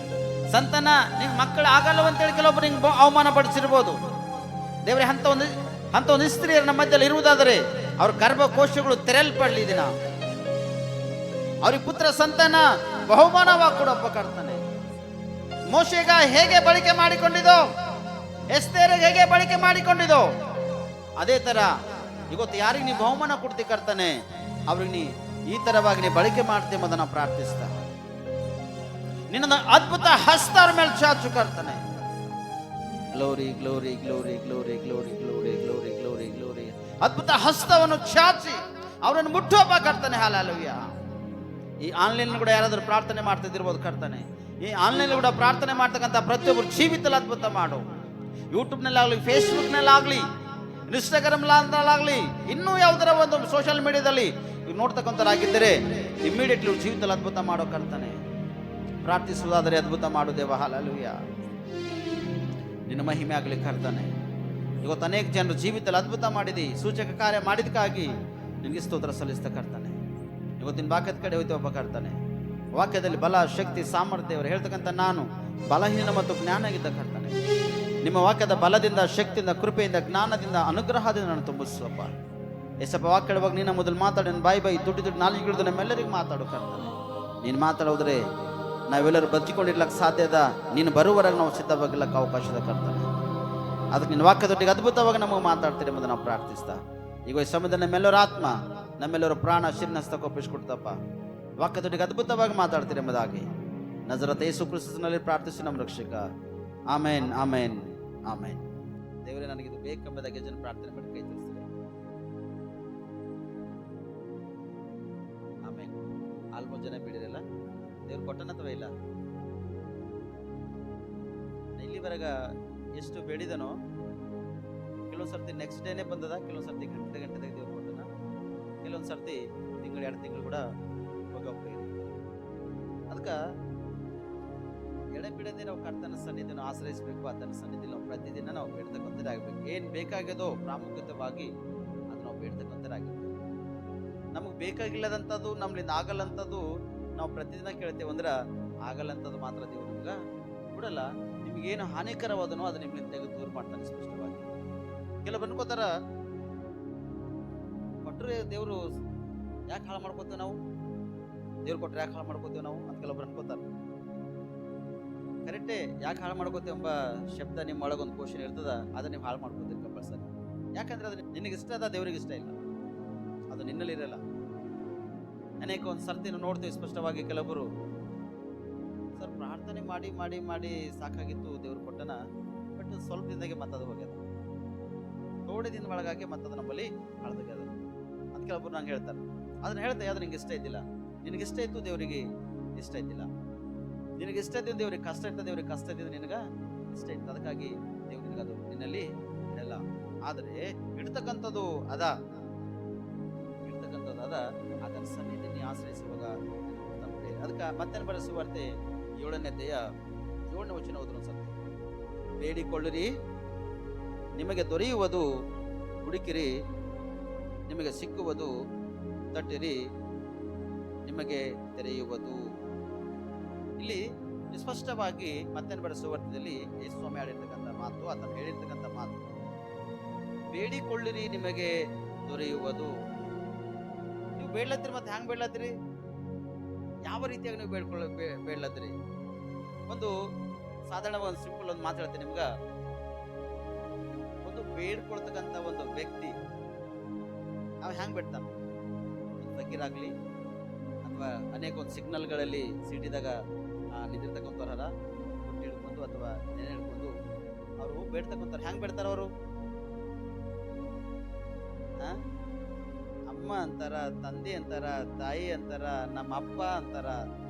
[SPEAKER 2] ಸಂತಾನ ನಿನ್ ಮಕ್ಕಳು ಆಗಲ್ಲ ಅಂತೇಳಿ ಕೆಲವೊಬ್ಬರು ನಿಂಗೆ ಅವಮಾನ ಪಡಿಸಿರ್ಬೋದು ದೇವರೇ. ಅಂತ ಒಂದು ಸ್ತ್ರೀಯರ ನಮ್ಮ ಮಧ್ಯದಲ್ಲಿ ಇರುವುದಾದರೆ ಅವ್ರ ಗರ್ಭಕೋಶಗಳು ತೆರೆಯಲ್ಪಡಲಿ ದಿನ. ಅವ್ರಿಗೆ ಪುತ್ರ ಸಂತಾನ ಬಹುಮಾನವಾಗಿ ಕೊಡಪ್ಪ ಕರ್ತಾನೆ. ಮೋಶೆಗ ಹೇಗೆ ಬಳಕೆ ಮಾಡಿಕೊಂಡಿದೋ, ಎಸ್ತೇರಿಗೆ ಹೇಗೆ ಬಳಕೆ ಮಾಡಿಕೊಂಡಿದೋ, ಅದೇ ತರ ಇವತ್ತು ಯಾರಿಗೆ ನೀವು ಬಹುಮಾನ ಕೊಡ್ತಿ ಕರ್ತಾನೆ, ಅವ್ರಿಗೆ ನೀ ಈ ತರವಾಗಿ ನೀ ಬಳಕೆ ಮಾಡ್ತೇವೆ ಎಂಬುದನ್ನ ಪ್ರಾರ್ಥಿಸ್ತಾ ನಿನ್ನ ಅದ್ಭುತ ಹಸ್ತ ಅವ್ರ ಮೇಲೆ ಚಾಚು ಕರ್ತಾನೆ. Glory glory glory glory glory glory glory glory glory.
[SPEAKER 1] ಅದ್ಭುತ ಹಸ್ತವನ್ನು ಚಾಚಿ ಅವರನ್ನು ಮುಟ್ಟುವಪ್ಪ ಕರ್ತನೆ. ಹಲ್ಲೆಲೂಯಾ. ಈ ಆನ್ಲೈನ್ ಕೂಡ ಯಾರಾದರೂ ಪ್ರಾರ್ಥನೆ ಮಾಡ್ತಿದ್ದಿರ್ಬೋದು ಕರ್ತನೆ. ಈ ಆನ್ಲೈನ್ ಕೂಡ ಪ್ರಾರ್ಥನೆ ಮಾಡ್ತಕ್ಕಂಥ ಪ್ರತಿಯೊಬ್ಬರು ಜೀವಿತದಲ್ಲಿ ಅದ್ಭುತ ಮಾಡು. ಯೂಟ್ಯೂಬ್ನಲ್ಲಾಗಲಿ, ಫೇಸ್ಬುಕ್ನಲ್ಲಾಗಲಿ, ಇನ್ಸ್ಟಾಗ್ರಾಮ್ನಲ್ಲಾಗಲಿ, ಇನ್ನೂ ಯಾವುದರ ಒಂದು ಸೋಷಿಯಲ್ ಮೀಡಿಯಾದಲ್ಲಿ ನೋಡ್ತಕ್ಕಂಥರಾಗಿದ್ದರೆ ಇಮ್ಮಿಡಿಯೇಟ್ಲಿ ಜೀವಿತದಲ್ಲಿ ಅದ್ಭುತ ಮಾಡೋ ಕರ್ತನೆ. ಪ್ರಾರ್ಥಿಸುವುದಾದರೆ ಅದ್ಭುತ ಮಾಡು ದೇವ. ಹಲ್ಲೆಲೂಯಾ. ನಿನ್ನ ಮಹಿಮೆ ಆಗಲಿ ಕರ್ತನೆ. ಇವತ್ತು ಅನೇಕ ಜನರು ಜೀವಿತದಲ್ಲಿ ಅದ್ಭುತ ಮಾಡಿದಿ, ಸೂಚಕ ಕಾರ್ಯ ಮಾಡಿದಕ್ಕಾಗಿ ನಿನಗೆ ಸ್ತೋತ್ರ ಸಲ್ಲಿಸ್ತಾ ಕರ್ತನೆ. ಇವತ್ತಿನ ವಾಕ್ಯದ ಕಡೆ ಹೋಯ್ತೇವಪ್ಪ ಕರ್ತನೆ. ವಾಕ್ಯದಲ್ಲಿ ಬಲ, ಶಕ್ತಿ, ಸಾಮರ್ಥ್ಯ ಅವರು ಹೇಳ್ತಕ್ಕಂಥ ನಾನು ಬಲಹೀನ ಮತ್ತು ಜ್ಞಾನಗಿದ್ದ ಕರ್ತನೆ. ನಿಮ್ಮ ವಾಕ್ಯದ ಬಲದಿಂದ, ಶಕ್ತಿಯಿಂದ, ಕೃಪೆಯಿಂದ, ಜ್ಞಾನದಿಂದ, ಅನುಗ್ರಹದಿಂದ ನಾನು ತುಂಬಿಸುವಪ್ಪ. ಎಸಪ್ಪ ವಾಕ್ಯ ಹೇಳುವಾಗ ನೀನು ಮೊದಲು ಮಾತಾಡಿ, ಬಾಯಿ ತುಟಿ ನಾಲಿಗೆ ನಮ್ಮೆಲ್ಲರಿಗೂ ಮಾತಾಡು ಕರ್ತನೆ. ನೀನು ಮಾತಾಡೋದ್ರೆ ನಾವೆಲ್ಲರೂ ಬದುಕಿಕೊಂಡಿರ್ಲಕ್ಕೆ ಸಾಧ್ಯದ. ನೀನು ಬರುವವರೆಗೆ ನಾವು ಸಿದ್ಧವಾಗಿರ್ಲಕ್ಕೆ ಅವಕಾಶದ ಕರ್ತನೆ. ಅದಕ್ಕೆ ನಿನ್ನ ವಾಕ್ಯದೊಟ್ಟಿಗೆ ಅದ್ಭುತವಾಗಿ ನಮಗೆ ಮಾತಾಡ್ತೀರಿ ಎಂಬುದು ನಾವು ಪ್ರಾರ್ಥಿಸ್ತಾ ಈಗ ಈ ಸಮಯದಲ್ಲಿ ನಮ್ಮೆಲ್ಲರ ಆತ್ಮ, ನಮ್ಮೆಲ್ಲರ ಪ್ರಾಣ ಶಿರನಸ್ತಕ್ಕೆ ಒಪ್ಪಿಸ್ಕೊಡ್ತಪ್ಪ. ವಾಕ್ಯದೊಟ್ಟಿಗೆ ಅದ್ಭುತವಾಗಿ ಮಾತಾಡ್ತೀರಿ ಎಂಬುದಾಗಿ ನಜರೇತ ಯೇಸು ಕ್ರಿಸ್ತನಲ್ಲಿ ಪ್ರಾರ್ಥಿಸಿ ನಮ್ಮ ರಕ್ಷಕ. ಆಮೇನ್, ಆಮೇನ್, ಆಮೇನ್. ದೇವರೇ, ನನಗಿದು ಬೇಕೆಂಬುದಾಗಿ ಜನ ಪ್ರಾರ್ಥನೆ ಮಾಡಿ ಕೈ ತೋರಿಸ್ತೀರಿ. ಆಮೇನ್. ಆಲ್ಮೋಸ್ಟ್ ಜನ ಬಿಡಿರಲ್ಲ. ದೇವ್ರು ಕೊಟ್ಟನ ಅಥವಾ ಇಲ್ಲ? ಇಲ್ಲಿವರೆಗ ಎಷ್ಟು ಬೇಡಿದನೋ ಕೆಲವೊಂದು ಸರ್ತಿ ನೆಕ್ಸ್ಟ್ ಡೇನೇ ಬಂದದ, ಕೆಲವೊಂದು ಸರ್ತಿ ಗಂಟೆದಾಗ ದೇವ್ರು ಕೊಟ್ಟನ, ಕೆಲವೊಂದು ಸರ್ತಿ ತಿಂಗಳು 2 ತಿಂಗಳು ಕೂಡ ಹೋಗೋಪ್ಪ. ಅದಕ್ಕೆ ಎಡೆ ಬಿಡದೆ ನಾವು ಕರ್ತನ ಸನ್ನಿಧಿಯನ್ನು ಆಶ್ರಯಿಸಬೇಕು. ಆತನ ಸನ್ನಿಧಿ ನಾವು ಪ್ರತಿದಿನ ನಾವು ಬೇಡ್ತಕ್ಕಂಥದ್ದಾಗಬೇಕು. ಏನು ಬೇಕಾಗ್ಯದೋ ಪ್ರಾಮುಖ್ಯತವಾಗಿ ಅದು ನಾವು ಬೇಡ್ತಕ್ಕಂಥದ್ದಾಗಬೇಕು. ನಮಗೆ ಬೇಕಾಗಿಲ್ಲದಂಥದ್ದು, ನಮ್ಲಿಂದ ಆಗಲ್ಲಂಥದ್ದು ನಾವು ಪ್ರತಿದಿನ ಕೇಳ್ತೇವೆ ಅಂದ್ರೆ ಆಗಲ್ಲಂಥದ್ದು ಮಾತ್ರ ದೇವರು ನಿಮ್ಗೆ ಬಿಡಲ್ಲ. ನಿಮಗೇನು ಹಾನಿಕರವಾದನೋ ಅದು ನಿಮ್ಮಿಂದ ತೆಗೆದು ದೂರ ಮಾಡ್ತಾನೆ ಸ್ಪಷ್ಟವಾಗಿ. ಕೆಲವರು ಅನ್ಕೋತಾರ, ಕೊಟ್ಟರೆ ದೇವರು ಯಾಕೆ ಹಾಳು ಮಾಡ್ಕೋತೇವೆ ನಾವು, ದೇವ್ರು ಕೊಟ್ಟರೆ ಯಾಕೆ ಹಾಳು ಮಾಡ್ಕೋತೇವೆ ನಾವು ಅಂತ ಕೆಲವೊಬ್ರು ಅನ್ಕೋತಾರ. ಕರೆಕ್ಟೇ, ಯಾಕೆ ಹಾಳು ಮಾಡ್ಕೋತೇವೆ ಎಂಬ ಶಬ್ದ ನಿಮ್ಮ ಒಳಗೊಂದು ಕ್ವಶನ್ ಇರ್ತದ. ಅದನ್ನ ನೀವು ಹಾಳು ಮಾಡ್ಕೋತೀರಿ ಕಂಪಲ್ಸರಿ. ಯಾಕಂದ್ರೆ ಅದು ನಿನಗೆ ಇಷ್ಟ ಅದ, ದೇವರಿಗೆ ಇಷ್ಟ ಇಲ್ಲ, ಅದು ನಿನ್ನಲ್ಲಿ ಇರಲ್ಲ. ಅನೇಕ ಒಂದು ಸರ್ತಿ ನಾವು ನೋಡ್ತೀವಿ ಸ್ಪಷ್ಟವಾಗಿ. ಕೆಲವರು ಸರ್ ಪ್ರಾರ್ಥನೆ ಮಾಡಿ ಮಾಡಿ ಮಾಡಿ ಸಾಕಾಗಿತ್ತು, ದೇವ್ರು ಕೊಟ್ಟನ, ಬಟ್ ಸ್ವಲ್ಪ ದಿನದಾಗೆ ಮತ್ತದು ಹೋಗ್ಯದ, ಥೋಡೆ ದಿನ ಒಳಗಾಗಿ ಮತ್ತದು ನಮ್ಮಲ್ಲಿ ಹಾಳದಾಗ್ಯದ ಅಂತ ಕೆಲವೊಬ್ರು ನಂಗೆ ಹೇಳ್ತಾರೆ. ಅದನ್ನ ಹೇಳ್ತಾ ಅದು ನಿಂಗೆ ಇಷ್ಟ ಇದ್ದಿಲ್ಲ, ನಿನಗೆ ಇಷ್ಟ ಇತ್ತು, ದೇವರಿಗೆ ಇಷ್ಟ ಇದ್ದಿಲ್ಲ. ನಿನಗೆ ಇಷ್ಟ ಇದ್ದ ದೇವ್ರಿಗೆ ಕಷ್ಟ ಇತ್ತು, ದೇವ್ರಿಗೆ ಕಷ್ಟ ಇದ್ದಿದ್ದು ನಿನಗೆ ಇಷ್ಟ ಇತ್ತು. ಅದಕ್ಕಾಗಿ ದೇವ್ರು ನಿನಗದು ನಿನ್ನಲ್ಲಿ ಇಡಲ್ಲ. ಆದರೆ ಇಡ್ತಕ್ಕಂಥದ್ದು ಅದ, ಅದರ ಸನ್ನಿಧಿ ಆಶ್ರಯಿಸುವಾಗ ತಪ್ಪೇ. ಅದಕ್ಕೆ ಮತ್ತೆ ಬರೋ ಸುವಾರ್ತೆ 7ನೇ ಅಧ್ಯಾಯ 7ನೇ ವಚನ ಓದ್ರು ಒಂದ್ಸತಿ. ಬೇಡಿಕೊಳ್ಳಿರಿ, ನಿಮಗೆ ದೊರೆಯುವುದು, ಹುಡುಕಿರಿ, ನಿಮಗೆ ಸಿಕ್ಕುವುದು, ತಟ್ಟಿರಿ, ನಿಮಗೆ ತೆರೆಯುವುದು. ಇಲ್ಲಿ ಸ್ಪಷ್ಟವಾಗಿ ಮತ್ತೆ ಬರೋ ಸುವಾರ್ತೆಯಲ್ಲಿ ಯೇಸು ಸ್ವಾಮಿ ಆಡಿರ್ತಕ್ಕಂಥ ಮಾತು, ಆತನು ಹೇಳಿರ್ತಕ್ಕಂಥ ಮಾತು, ಬೇಡಿಕೊಳ್ಳಿರಿ, ನಿಮಗೆ ದೊರೆಯುವುದು. ನೀವು ಬೇಡ್ಲತ್ತೀರಿ, ಮತ್ತೆ ಹ್ಯಾಂಗ್ ಬೇಡ್ಲತ್ತೀರಿ? ಯಾವ ರೀತಿಯಾಗಿ ನೀವು ಬೇಡ್ಲತ್ತೀರಿ? ಒಂದು ಸಾಧಾರಣ ಒಂದು ಸಿಂಪಲ್ ಒಂದು ಮಾತು ಹೇಳ್ತೀನಿ ನಿಮ್ಗ. ಒಂದು ಬೇಡ್ಕೊಳ್ತಕ್ಕಂಥ ಒಂದು ವ್ಯಕ್ತಿ ನಾವು ಹ್ಯಾಂಗ್ ಬೇಡ್ತಾನ? ಒಂದು ಫಕೀರಾಗ್ಲಿ ಅಥವಾ ಅನೇಕ ಒಂದು ಸಿಗ್ನಲ್ಗಳಲ್ಲಿ ಸಿಟಿದಾಗ ನಿಂತಿರ್ತಕ್ಕಂಥವ್ರ ಹುಟ್ಟಿ ಹಿಡ್ಕೊಂಡು ಅಥವಾ ನೆನೆ ಹಿಡ್ಕೊಂಡು ಅವರು ಬೇಡ್ತಕ್ಕಂಥವ್ರು ಹ್ಯಾಂಗ್ ಬೇಡ್ತಾರ? ಅವರು ಅಮ್ಮ ಅಂತಾರ, ತಂದೆ ಅಂತಾರ, ತಾಯಿ ಅಂತಾರ, ನಮ್ಮ ಅಪ್ಪ ಅಂತಾರ.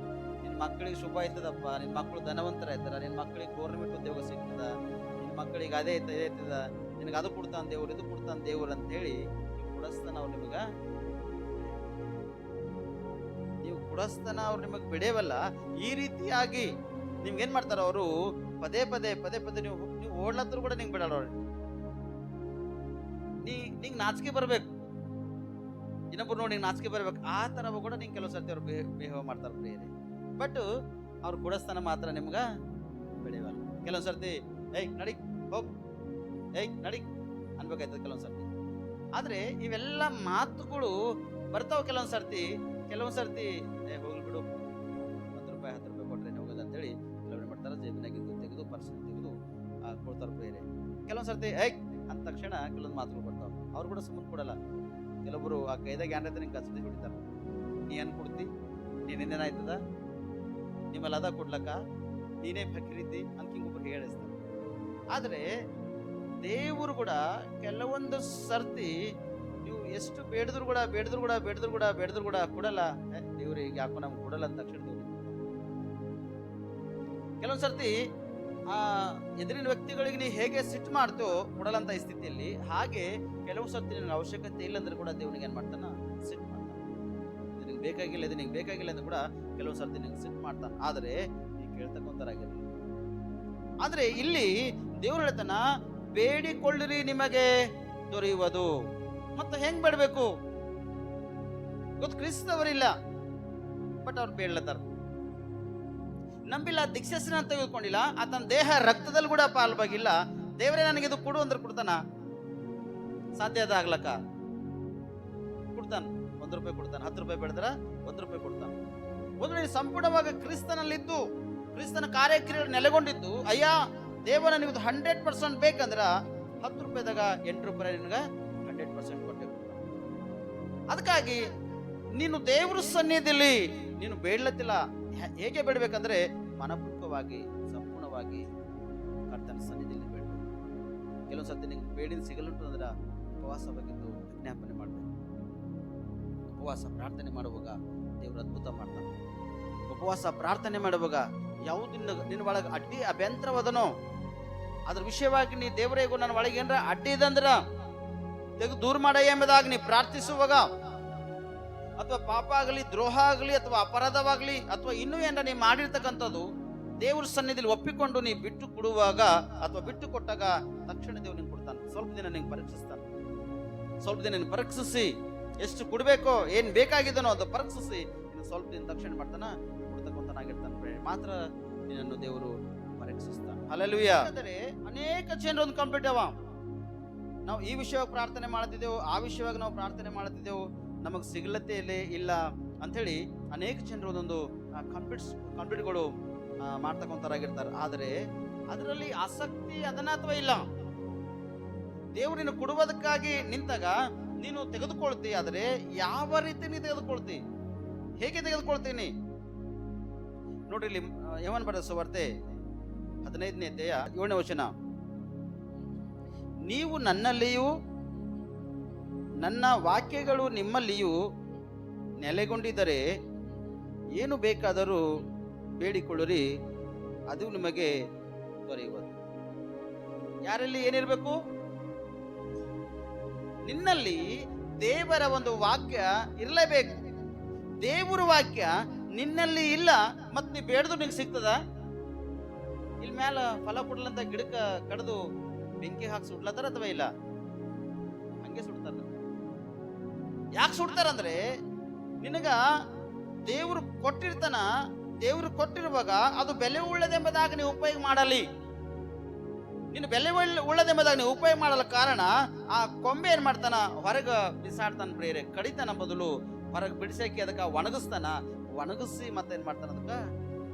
[SPEAKER 1] ನಿನ್ನ ಮಕ್ಕಳಿಗೆ ಶುಭ ಆಯ್ತದಪ್ಪ, ನಿನ್ನ ಮಕ್ಕಳು ಧನವಂತರ ಆಯ್ತಾರ, ನಿನ್ನ ಮಕ್ಕಳಿಗೆ ಗೌರ್ಮೆಂಟ್ ಉದ್ಯೋಗ ಸಿಗ್ತದ, ನಿನ್ನ ಮಕ್ಕಳಿಗೆ ಅದೇ ಐತದ, ನಿನಗೆ ಅದು ಕೊಡ್ತಾನ ದೇವ್ರು, ಇದು ಕೊಡ್ತಾನ ದೇವ್ರು ಅಂತ ಹೇಳಿ ನೀವು ಕೊಡಸ್ತಾನ ಅವ್ರು ನಿಮಗ, ನೀವು ಕೊಡಸ್ತಾನ ಅವ್ರು ನಿಮಗೆ ಬಿಡೇವಲ್ಲ. ಈ ರೀತಿಯಾಗಿ ನಿಮ್ಗೆ ಏನ್ ಮಾಡ್ತಾರ ಅವರು? ಪದೇ ಪದೇ ಪದೇ ಪದೇ ನೀವು ಓಡ್ಲತ್ತರು ಕೂಡ ನಿಂಗೆ ಬಿಡಲ್ಲ ಅವ್ರು. ನಿಂಗೆ ನಾಚಿಕೆ ಬರ್ಬೇಕು, ಇನ್ನೊಬ್ರು ನೋಡಿ ನಾಚಿಕೆ ಬರ್ಬೇಕು. ಆ ತರ ಕೂಡ ನಿಂಗೆ ಕೆಲವು ಸರ್ತಿ ಅವ್ರು ಬಿಹೇವ್ ಮಾಡ್ತಾರೆ ಪ್ರಿಯರೇ. ಬಟ್ ಅವ್ರು ಕೊಡಸ್ತಾನ ಮಾತ್ರ ನಿಮ್ಗ ಬೆಳೆಯವಲ್ಲ. ಕೆಲವೊಂದ್ ಸರ್ತಿ ಏಯ್ ನಡಿ ಹೋಗ್, ಏಯ್ ನಡಿ ಅನ್ಬೇಕಾಯ್ತದ ಕೆಲವೊಂದ್ ಸರ್ತಿ. ಆದ್ರೆ ಇವೆಲ್ಲ ಮಾತುಗಳು ಬರ್ತಾವ ಕೆಲವೊಂದ್ ಸರ್ತಿ ಹೋಗ್ಲಿ ಬಿಡು, 10 ರೂಪಾಯಿ 10 ರೂಪಾಯಿ ಕೊಟ್ರೆ ಹೋಗೋದು ಅಂತೇಳಿ ಕೆಲವ್ರು ಮಾಡ್ತಾರ. ಜೇಬಿನಾಗಿದ್ದು ತೆಗೆದು ಪರ್ಸನ್ ತೆಗೆದು ಕೊಡ್ತಾರ ಪ್ರಿಯರೇ. ಕೆಲವೊಂದ್ ಸರ್ತಿ ಏಯ್ ಅಂದ ತಕ್ಷಣ ಕೆಲವೊಂದು ಮಾತುಗಳು ಬರ್ತಾವ. ಅವ್ರು ಕೂಡ ಸುಮ್ಮನೆ ಕೊಡಲ್ಲ. ಕೆಲವೊಬ್ರು ಆ ಕೈದಾಗ ಏನಾಯ್ತು ನಿಂಗೆ ಕಸದಿ ಹೊಡಿತಾರ. ನೀ ಏನ್ ಕೊಡ್ತಿ, ನೀನೇನಾಯ್ತದ, ನಿಮ್ಮಲ್ಲ ಅದ ಕೊಡ್ಲಕ್ಕ, ನೀನೇ ಫಕೀರಿದ್ದಿ ಅಂತ ಹಿಂಗೊಬ್ರು ಹೇಳಿಸ್ತಾರೆ. ಆದ್ರೆ ದೇವರು ಕೂಡ ಕೆಲವೊಂದು ಸರ್ತಿ ಎಷ್ಟು ಬೇಡಿದ್ರು ಕೂಡ ಕೊಡಲ್ಲ. ದೇವ್ರು ಈಗ ಯಾಕೋ ನಮ್ಗೆ ಕೊಡಲ್ಲ ಅಂತ ತಕ್ಷಣ ದೇವ್ರು. ಕೆಲವೊಂದ್ ಸರ್ತಿ ಆ ಎದುರಿನ ವ್ಯಕ್ತಿಗಳಿಗೆ ನೀ ಹೇಗೆ ಸಿಟ್ಟು ಮಾಡ್ತೋ ಕೊಡಲ್ಲಂತ ಈ ಸ್ಥಿತಿಯಲ್ಲಿ, ಹಾಗೆ ಕೆಲವು ಸರ್ತಿ ನಿನಗೆ ಅವಶ್ಯಕತೆ ಇಲ್ಲ ಅಂದ್ರೆ ಕೂಡ ದೇವ್ರಿಗೆ ಏನ್ ಮಾಡ್ತಾನ, ಸಿಟ್ಟು ಮಾಡ್ತಾನ. ಇದು ನಿಂಗೆ ಬೇಕಾಗಿಲ್ಲ ಅಂದ್ರೆ ಕೂಡ ಕೆಲವು ಸರ್ತಿ ನಿಂಗೆ ಸಿಟ್ಟು ಮಾಡ್ತಾನ. ಆದ್ರೆ ನೀ ಕೇಳ್ತಕ್ಕಂಥರಾಗಿರಲಿ. ಆದ್ರೆ ಇಲ್ಲಿ ದೇವ್ರು ಹೇಳ್ತಾನ, ಬೇಡಿಕೊಳ್ಳಿರಿ ನಿಮಗೆ ದೊರೆಯುವುದು. ಮತ್ತೆ ಹೆಂಗ್ ಬೇಡಬೇಕು ಗೊತ್ತು? ಕ್ರಿಸ್ತವರಿಲ್ಲ, ಬಟ್ ಅವ್ರು ಬೇಡ್ಲತ್ತಾರ. ನಂಬಿಲ್ಲ, ದೀಕ್ಷಾಸ್ನ ತೆಗೆದುಕೊಂಡಿಲ್ಲ, ಆತನ ದೇಹ ರಕ್ತದಲ್ಲಿ ಕೂಡ ಪಾಲ್ವಾಗಿಲ್ಲ. ದೇವರೇ ನನಗೆ ಇದು ಕೊಡು ಅಂದ್ರೆ ಕೊಡ್ತಾನ? ಸಾಧ್ಯ ಅದ ಆಗ್ಲಕ್ಕ? ಕೊಡ್ತಾನ. 1 ರೂಪಾಯಿ ಕೊಡ್ತಾನ. 10 ರೂಪಾಯಿ ಬೇಡಿದ್ರ 1 ರೂಪಾಯಿ ಕೊಡ್ತಾನ. ಒಂದು ನೀನು ಸಂಪೂರ್ಣವಾಗಿ ಕ್ರಿಸ್ತನಲ್ಲಿದ್ದು, ಕ್ರಿಸ್ತನ ಕಾರ್ಯಕ್ರಿಯೆಗಳು ನೆಲೆಗೊಂಡಿದ್ದು, ಅಯ್ಯ ದೇವರ ನೀವು 100% ಬೇಕಂದ್ರ 10 ರೂಪಾಯಿದಾಗ 8 ರೂಪಾಯಿ ನಿನಗ 100% ಕೊಟ್ಟೆ ಕೊಡ್ತಾನ. ಅದಕ್ಕಾಗಿ ನೀನು ದೇವ್ರ ಸನ್ನಿಧಿಯಲ್ಲಿ ನೀನು ಬೇಡ್ಲತ್ತಿಲ್ಲ. ಹೇಗೆ ಬೇಡಬೇಕಂದ್ರೆ ಮನಪೂರ್ವಕವಾಗಿ, ಸಂಪೂರ್ಣವಾಗಿ ಕರ್ತನ ಸನ್ನಿಧಿಯಲ್ಲಿ ಬೇಡಬೇಕು. ಕೆಲವೊಂದು ಸರ್ತಿ ನಿಂಗೆ ಬೇಡಿನ ಸಿಗಲುಂಟು ಅಂದ್ರೆ ಉಪವಾಸ ಬಗ್ಗಿದ್ದು ವಿಜ್ಞಾಪನೆ ಮಾಡಬೇಕು. ಉಪವಾಸ ಪ್ರಾರ್ಥನೆ ಮಾಡುವಾಗ ದೇವರು ಅದ್ಭುತ ಮಾಡ್ತಾನೆ. ಉಪವಾಸ ಪ್ರಾರ್ಥನೆ ಮಾಡುವಾಗ ಯಾವುದು ನಿನ್ನ ಒಳಗೆ ಅಡ್ಡಿ ಅಭ್ಯಂತರವದನೋ ಅದ್ರ ವಿಷಯವಾಗಿ ನೀ ದೇವರೇಗೂ ನನ್ನ ಒಳಗೆ ಏನಾರ ಅಡ್ಡಿ ಇದಂದ್ರ ತೆಗೆದು ದೂರ ಮಾಡ ಎಂಬುದಾಗಿ ನೀ ಪ್ರಾರ್ಥಿಸುವಾಗ, ಅಥವಾ ಪಾಪ ಆಗಲಿ, ದ್ರೋಹ ಆಗಲಿ, ಅಥವಾ ಅಪರಾಧವಾಗಲಿ, ಅಥವಾ ಇನ್ನೂ ಏನಾರ ನೀ ಮಾಡಿರ್ತಕ್ಕಂಥದ್ದು ದೇವ್ರ ಸನ್ನಿಧಿಯಲ್ಲಿ ಒಪ್ಪಿಕೊಂಡು ನೀ ಬಿಟ್ಟು ಕೊಡುವಾಗ ಅಥವಾ ಬಿಟ್ಟು ಕೊಟ್ಟಾಗ ತಕ್ಷಣ ದೇವ್ರು ನಿಂಗೆ ಕೊಡ್ತಾನೆ. ಸ್ವಲ್ಪ ದಿನ ನಿಂಗೆ ಪರೀಕ್ಷಿಸ್ತಾನೆ. ಸ್ವಲ್ಪ ದಿನ ನಿನ್ನ ಪರೀಕ್ಷಿಸಿ ಎಷ್ಟು ಕೊಡ್ಬೇಕೋ, ಏನ್ ಬೇಕಾಗಿದ್ದನೋ ಅದು ಪರೀಕ್ಷಿಸಿ ನಿನ್ನ ಸ್ವಲ್ಪ ದಿನ ತಕ್ಷಣ ಮಾಡ್ತಾನ, ಕೊಡ್ತಕ್ಕಂಥನಾಗಿರ್ತಾನೆ. ಮಾತ್ರ ನಿನ್ನನ್ನು ದೇವರು ಪರೀಕ್ಷಿಸ್ತಾನೆ. ಹಲ್ಲೆಲೂಯಾ. ಅಂದರೆ ಅನೇಕ ಜನರು ಒಂದು ಕಂಪ್ಲೀಟ್ ಅವ. ನಾವು ಈ ವಿಷಯವಾಗಿ ಪ್ರಾರ್ಥನೆ ಮಾಡ್ತಿದ್ದೆವು, ಆ ವಿಷಯವಾಗಿ ನಾವು ಪ್ರಾರ್ಥನೆ ಮಾಡ್ತಿದ್ದೆವು, ನಮಗೆ ಸಿಗಲತ್ತೆ ಇಲ್ಲ ಅಂಥೇಳಿ ಅನೇಕ ಜನರು ಒಂದೊಂದು ಕಂಪ್ಲೀಟ್ಗಳು ಮಾಡ್ತಕ್ಕಂಥರಾಗಿರ್ತಾರೆ. ಆದರೆ ಅದರಲ್ಲಿ ಆಸಕ್ತಿ ಅದನ್ನ ಅಥವಾ ಇಲ್ಲ. ದೇವರು ನೀನು ಕೊಡುವುದಕ್ಕಾಗಿ ನಿಂತಾಗ ನೀನು ತೆಗೆದುಕೊಳ್ತಿ. ಆದರೆ ಯಾವ ರೀತಿ ನೀ ತೆಗೆದುಕೊಳ್ತಿ, ಹೇಗೆ ತೆಗೆದುಕೊಳ್ತೀನಿ ನೋಡ್ರಿ. ಇಲ್ಲಿ ಯವನ ಬರೆದ ಸುವಾರ್ತೆ 15ನೇ ಅಧ್ಯಾಯ 7ನೇ ವಚನ, ನೀವು ನನ್ನಲ್ಲಿಯೂ ನನ್ನ ವಾಕ್ಯಗಳು ನಿಮ್ಮಲ್ಲಿಯೂ ನೆಲೆಗೊಂಡಿದ್ದರೆ ಏನು ಬೇಕಾದರೂ ಬೇಡಿಕೊಳ್ಳಿರಿ, ಅದು ನಿಮಗೆ ದೊರೆಯುವುದು. ಯಾರಲ್ಲಿ ಏನಿರಬೇಕು? ನಿನ್ನಲ್ಲಿ ದೇವರ ಒಂದು ವಾಕ್ಯ ಇರಲೇಬೇಕು. ದೇವರ ವಾಕ್ಯ ನಿನ್ನಲ್ಲಿ ಇಲ್ಲ, ಮತ್ತೆ ನೀ ಬೇಡದು ನಿಂಗೆ ಸಿಗ್ತದ? ಇಲ್ಲಿ ಮ್ಯಾಲ ಫಲ ಕೊಡ್ಲಂತ ಗಿಡಕ್ಕ ಕಡ್ದು ಬೆಂಕಿ ಹಾಕಿ ಸುಡ್ಲತ್ತಾರ ಅಥವಾ ಇಲ್ಲ? ಹಂಗೆ ಸುಡ್ತಾರ. ಯಾಕೆ ಸುಡ್ತಾರಂದ್ರೆ ನಿನಗ ದೇವ್ರು ಕೊಟ್ಟಿರ್ತಾನ. ದೇವ್ರು ಕೊಟ್ಟಿರುವಾಗ ಅದು ಬೆಲೆ ಉಳ್ಳದೆಂಬುದಾಗಿ ನೀವು ಉಪಯೋಗ ಮಾಡಲಿ. ನೀನು ಬೆಲೆ ಉಳ್ಳದೆಂಬುದಾಗಿ ನೀವು ಉಪಯೋಗ ಮಾಡಲ್ಲ ಕಾರಣ ಆ ಕೊಂಬೆ ಏನ್ ಮಾಡ್ತಾನ, ಹೊರಗ ಬಿಸಾಡ್ತಾನ ಪ್ರೇರೆ, ಕಡಿತಾನ ಬದಲು ಹೊರಗೆ ಬಿಡಿಸಾಕಿ ಅದಕ್ಕೆ ಒಣಗಿಸ್ತಾನ. ಒಣಗಿಸಿ ಮತ್ತೇನ್ ಮಾಡ್ತಾನ, ಅದಕ್ಕೆ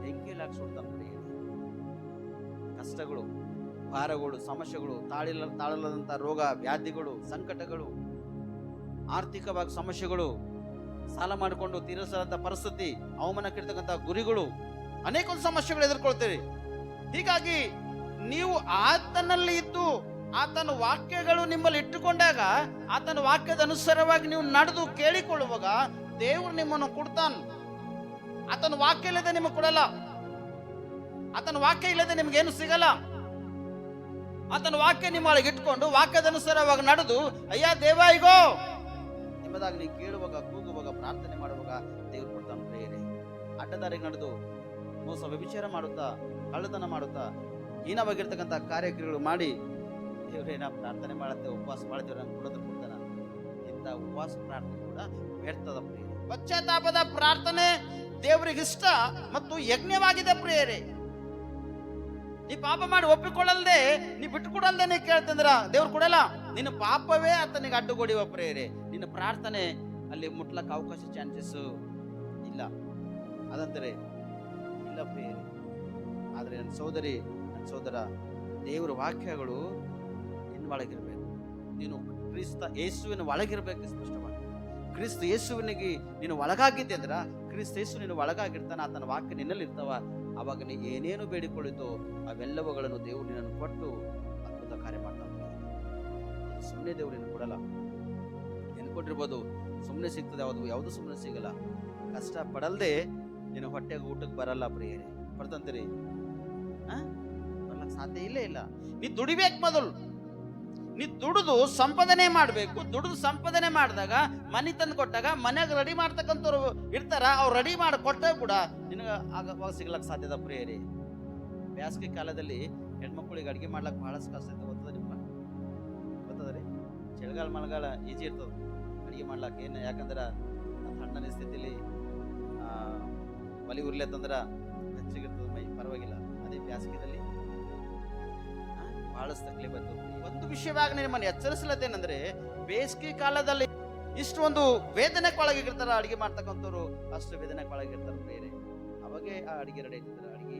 [SPEAKER 1] ಬೆಂಕಿಯಲ್ಲಿ ಹಾಕಿ ಸುಡ್ತಾನ ಪ್ರೇರೆ. ಕಷ್ಟಗಳು, ಭಾರಗಳು, ಸಮಸ್ಯೆಗಳು, ತಾಳಲ್ಲದಂತ ರೋಗ ವ್ಯಾಧಿಗಳು, ಸಂಕಟಗಳು, ಆರ್ಥಿಕವಾಗಿ ಸಮಸ್ಯೆಗಳು, ಸಾಲ ಮಾಡಿಕೊಂಡು ತೀರಿಸದಂತ ಪರಿಸ್ಥಿತಿ, ಅವಮಾನಕ್ಕಿರ್ತಕ್ಕಂಥ ಗುರಿಗಳು, ಅನೇಕ ಸಮಸ್ಯೆಗಳು ಎದುರ್ಕೊಳ್ತೀರಿ. ಹೀಗಾಗಿ ನೀವು ಆತನಲ್ಲಿ ಇದ್ದು ಆತನ ವಾಕ್ಯಗಳು ನಿಮ್ಮಲ್ಲಿ ಇಟ್ಟುಕೊಂಡಾಗ, ಆತನ ವಾಕ್ಯದ ಅನುಸಾರವಾಗಿ ನೀವು ನಡೆದು ಕೇಳಿಕೊಳ್ಳುವಾಗ ದೇವರು ನಿಮ್ಮನ್ನು ಕೊಡ್ತಾನ. ಆತನ ವಾಕ್ಯ ಇಲ್ಲದೆ ನಿಮಗೆ ಕೊಡಲ್ಲ. ಆತನ ವಾಕ್ಯ ಇಲ್ಲದೆ ನಿಮ್ಗೇನು ಸಿಗಲ್ಲ. ಆತನ ವಾಕ್ಯ ನಿಮ್ಮೊಳಗೆ ಇಟ್ಕೊಂಡು ವಾಕ್ಯದ ಅನುಸಾರವಾಗಿ ನಡೆದು ಅಯ್ಯ ದೇವ ಈಗೋ ಎಂಬುದಾಗಿ ನೀವು ಕೇಳುವಾಗ, ಕೂಗುವಾಗ, ಪ್ರಾರ್ಥನೆ ಮಾಡುವಾಗ ದೇವ್ರು ಕೊಡ್ತಾನ ಪ್ರೇರೆ. ಅಡ್ಡದಾರಿಗೆ ನಡೆದು ಮೋಸ ವ್ಯಭಿಚಾರ ಮಾಡುತ್ತಾ, ಕಳ್ಳತನ ಮಾಡುತ್ತಾ, ಹೀನವಾಗಿರ್ತಕ್ಕಂಥ ಕಾರ್ಯಕ್ರಮಗಳು ಮಾಡಿ ದೇವ್ರೇನ ಪ್ರಾರ್ಥನೆ ಮಾಡುತ್ತೆ, ಉಪವಾಸ ಮಾಡ್ತೇವೆ, ನಂಗೆ ಕೊಡೋದು ಕೊಡ್ತಾನ. ಇಂಥ ಉಪವಾಸ ಪ್ರಾರ್ಥನೆ ಕೂಡ ವ್ಯರ್ಥದ ಪ್ರೇರೆ. ಪಶ್ಚಾತ್ತಾಪದ ಪ್ರಾರ್ಥನೆ ದೇವರಿಗಿಷ್ಟ ಮತ್ತು ಯಜ್ಞವಾಗಿದೆ ಪ್ರೇರೆ. ನೀ ಪಾಪ ಮಾಡಿ ಒಪ್ಪಿಕೊಳ್ಳಲ್ದೆ, ನೀ ಬಿಟ್ಟುಕೊಡಲ್ದೆ ನೀ ಕೇಳ್ತಂದ್ರ ದೇವ್ರು ಕೊಡಲ್ಲ. ನಿನ್ನ ಪಾಪವೇ ಆತನಿಗೆ ಅಡ್ಡುಗೊಡಿವ ಪ್ರೇರೆ. ನಿನ್ನ ಪ್ರಾರ್ಥನೆ ಅಲ್ಲಿ ಮುಟ್ಲಕ್ಕ ಅವಕಾಶ ಚಾನ್ಸಸ್ ಇಲ್ಲ. ಅದಂದರೆ ಇಲ್ಲ ಪ್ರೇರೆ. ಆದರೆ ನನ್ನ ಸೋದರಿ, ನನ್ನ ಸೋದರ, ದೇವರ ವಾಕ್ಯಗಳು ನಿನ್ನ ಒಳಗಿರ್ಬೇಕು. ನೀನು ಕ್ರಿಸ್ತ ಯೇಸುವಿನ ಒಳಗಿರ್ಬೇಕು. ಸ್ಪಷ್ಟವಾಗಿ ಕ್ರಿಸ್ತ ಯೇಸುವಿನಿಗೆ ನೀನು ಒಳಗಾಗಿದ್ದೆ ಅಂದ್ರ, ಕ್ರಿಸ್ತ ಯೇಸು ನೀನು ಒಳಗಾಗಿರ್ತಾನ, ಆತನ ವಾಕ್ಯ ನಿನ್ನಲ್ಲಿ ಇರ್ತಾವ. ಅವಾಗ ನೀ ಏನೇನು ಬೇಡಿಕೊಳ್ಳಿತೋ ಅವೆಲ್ಲವುಗಳನ್ನು ದೇವರು ನಿನ್ನನ್ನು ಕೊಟ್ಟು ಅದ್ಭುತ ಕಾರ್ಯ ಮಾಡ್ತಾನೆ. ಸುಮ್ಮನೆ ದೇವರು ನಿನ್ನ ಕೊಡಲ್ಲ. ಎಂತ ಅನ್ಕೊಂಡಿರ್ಬೋದು ಸುಮ್ಮನೆ ಸಿಗ್ತದೆ, ಯಾವುದು ಸುಮ್ಮನೆ ಸಿಗಲ್ಲ. ಕಷ್ಟ ಪಡಲ್ದೆ ನಿನ್ನ ಹೊಟ್ಟೆಗೆ ಊಟಕ್ಕೆ ಬರಲ್ಲ ಪ್ರಿಯರೇ. ಬರ್ತಂತೀರಿ? ಬರ್ಲಕ್ಕೆ ಸಾಧ್ಯ ಇಲ್ಲ. ನೀ ದುಡಿಬೇಕು ಮೊದಲು. ನೀ ದುಡಿದು ಸಂಪಾದನೆ ಮಾಡಬೇಕು. ದುಡಿದು ಸಂಪಾದನೆ ಮಾಡಿದಾಗ ಮನೆ ತಂದು ಕೊಟ್ಟಾಗ ಮನ್ಯಾಗ ರೆಡಿ ಮಾಡ್ತಕ್ಕಂಥವ್ರು ಇರ್ತಾರ, ಅವ್ರು ರೆಡಿ ಮಾಡಿ ಕೊಟ್ಟಾಗ ಕೂಡ ನಿನಗೆ ಆಗ ಸಿಗ್ಲಕ್ಕೆ ಸಾಧ್ಯದ ಪ್ರಿಯರೇ. ಬೇಸಿಗೆ ಕಾಲದಲ್ಲಿ ಹೆಣ್ಮಕ್ಳಿಗೆ ಅಡುಗೆ ಮಾಡ್ಲಕ್ಕೆ ಬಹಳಷ್ಟು ಕಷ್ಟ ಇರ್ತದೆ. ಗೊತ್ತದ ರೀ? ಚಳಿಗಾಲ ಮಳೆಗಾಲ ಈಜಿ ಇರ್ತದೆ ಅಡುಗೆ ಮಾಡ್ಲಕ್ಕೆ. ಏನು ಯಾಕಂದ್ರೆ ತಣ್ಣನ ಸ್ಥಿತಿಲಿ ಒಲಿ ಉರ್ಲೆತ್ತಂದ್ರೆ ಬೆಚ್ಚಗಿರ್ತದೆ ಮೈ, ಪರವಾಗಿಲ್ಲ. ಅದೇ ಬೇಸಿಗೆದಲ್ಲಿ ಬಹಳಷ್ಟು ತಕ್ಲೀಫ್ ಆಯ್ತು. ಒಂದು ವಿಷಯವಾಗಿ ನಿಮ್ಮನ್ನು ಎಚ್ಚರಿಸಲತ್ತೇನೆಂದ್ರೆ, ಬೇಸಿಗೆ ಕಾಲದಲ್ಲಿ ಇಷ್ಟೊಂದು ವೇದನೆಗೆ ಒಳಗಿರ್ತಾರ ಅಡುಗೆ ಮಾಡ್ತಕ್ಕಂಥವ್ರು, ಅಷ್ಟು ವೇದನೆಗೆ ಒಳಗಿರ್ತಾರೆ ಬೇರೆ. ಅವಾಗೇ ಆ ಅಡುಗೆ ರೆಡಿ ಆಯ್ತಿದ್ರೆ ಅಡುಗೆ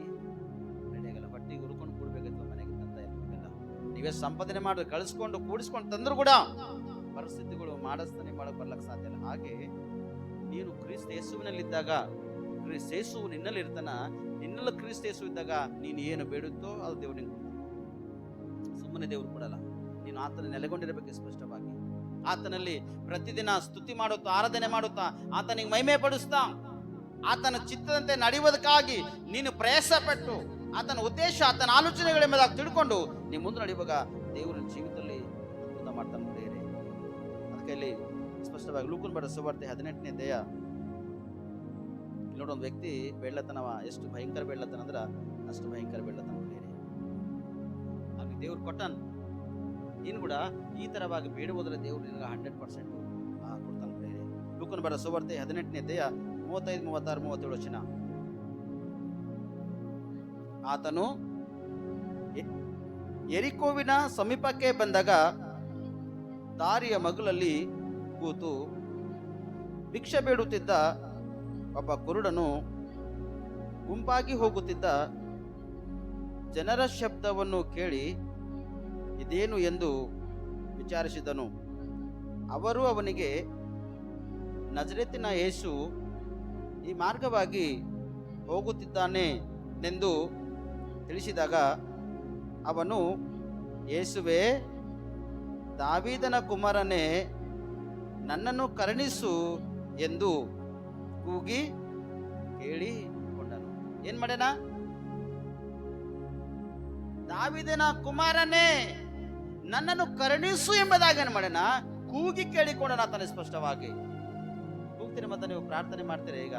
[SPEAKER 1] ರೆಡಿ ಆಗಲ್ಲ. ಹೊಟ್ಟಿಗೆ ಹುರ್ಕೊಂಡು ಕೂಡ್ಬೇಕಾಯ್ತು ಮನೆಗೆ ತಂದ ಇರ್ಬೇಕಲ್ಲ. ನೀವೇ ಸಂಪಾದನೆ ಮಾಡಿ ಕಳಿಸ್ಕೊಂಡು ಕೂಡಿಸ್ಕೊಂಡು ತಂದ್ರು ಕೂಡ ಪರಿಸ್ಥಿತಿಗಳು ಮಾಡಿಸ್ತಾನೆ ಮಾಡಕ್ ಬರ್ಲಕ್ಕೆ ಸಾಧ್ಯ ಇಲ್ಲ. ಹಾಗೆ ನೀನು ಕ್ರಿಸ್ತ ಯೇಸುವಿನಲ್ಲಿದ್ದಾಗ, ಕ್ರಿಸ್ತ ಯೇಸು ನಿನ್ನಲ್ಲಿ ಇರ್ತಾನ. ನಿನ್ನಲ್ಲಿ ಕ್ರಿಸ್ತ ಯೇಸು ಇದ್ದಾಗ ನೀನು ಏನು ಬೇಡುತ್ತೋ ಅದು ದೇವ್ರು ನಿಂಗೆ ಸುಮ್ಮನೆ ದೇವ್ರು ಕೊಡಲ್ಲ. ನೀನು ಆತನ ನೆಲೆಗೊಂಡಿರಬೇಕು ಸ್ಪಷ್ಟವಾಗಿ. ಆತನಲ್ಲಿ ಪ್ರತಿದಿನ ಸ್ತುತಿ ಮಾಡುತ್ತಾ, ಆರಾಧನೆ ಮಾಡುತ್ತಾ, ಆತನಿಗೆ ಮಹಿಮೆ ಪಡಿಸ್ತಾ, ಆತನ ಚಿತ್ತದಂತೆ ನಡೆಯುವುದಕ್ಕಾಗಿ ನೀನು ಪ್ರಯಾಸ ಪಟ್ಟು, ಆತನ ಉದ್ದೇಶ, ಆತನ ಆಲೋಚನೆಗಳ ಮೇಲೆ ತಿಳ್ಕೊಂಡು ನೀ ಮುಂದೆ ನಡೆಯುವಾಗ ದೇವರ ಜೀವಿತದಲ್ಲಿ ಅದ್ಭುತ ಮಾಡ್ತಾನೆ ಪ್ರಿಯರೇ. ಅದಕ್ಕೆ ಇಲ್ಲಿ ಸ್ಪಷ್ಟವಾಗಿ ಲೂಕನ ಬರೆದ ಸುವಾರ್ತೆ 18ನೇ ಅಧ್ಯಾಯ ಇಲ್ಲಿ ನೋಡೊಂದು ವ್ಯಕ್ತಿ ಬೆಳ್ಳತನವ ಎಷ್ಟು ಭಯಂಕರ ಬೆಳ್ಳತನ ಅಂದ್ರೆ ಅಷ್ಟು ಭಯಂಕರ ಬೆಳ್ಳತನ ಪ್ರಿಯರೇ. ಅವ್ನಿಗೆ ದೇವ್ರು ಕೊಟ್ಟನ್. ನೀನು ಕೂಡ ಈ ತರವಾಗಿ ಬೇಡುವುದರ ದೇವ್ರು ನಿನಗೆ 100% ಕೊಡ್ತಾನೆ ಪ್ರಿಯರೇ. ಲೂಕನ ಬರೆದ ಸುವಾರ್ತೆ 18ನೇ ಅಧ್ಯಾಯ 35, 36, 37 ವಚನ. ಆತನು ಯೆರಿಕೋವಿನ ಸಮೀಪಕ್ಕೆ ಬಂದಾಗ ದಾರಿಯ ಮಗುಲಲ್ಲಿ ಕೂತು ಭಿಕ್ಷೆ ಬೇಡುತ್ತಿದ್ದ ಒಬ್ಬ ಕುರುಡನು ಗುಂಪಾಗಿ ಹೋಗುತ್ತಿದ್ದ ಜನರ ಶಬ್ದವನ್ನು ಕೇಳಿ ಇದೇನು ಎಂದು ವಿಚಾರಿಸಿದನು. ಅವರು ಅವನಿಗೆ, ನಜರೇತಿನ ಯೇಸು ಈ ಮಾರ್ಗವಾಗಿ ಹೋಗುತ್ತಿದ್ದಾನೆ ಎಂದು ತಿಳಿಸಿದಾಗ ಅವನು, ಯೇಸುವೇ, ದಾವೀದನ ಕುಮಾರನೇ, ನನ್ನನ್ನು ಕರುಣಿಸು ಎಂದು ಕೂಗಿ ಕೇಳಿಕೊಂಡನು. ಏನ್ ಮಾಡ್ಯಾನ? ದಾವೀದನ ಕುಮಾರನೇ, ನನ್ನನ್ನು ಕರುಣಿಸು ಎಂಬುದಾಗಿ ಏನ್ ಮಾಡ್ಯಾನ? ಕೂಗಿ ಕೇಳಿಕೊಂಡನ. ಆತನ ಸ್ಪಷ್ಟವಾಗಿ ಕೂಗ್ತೀನಿ. ಮತ್ತೆ ನೀವು ಪ್ರಾರ್ಥನೆ ಮಾಡ್ತೀರಾ? ಈಗ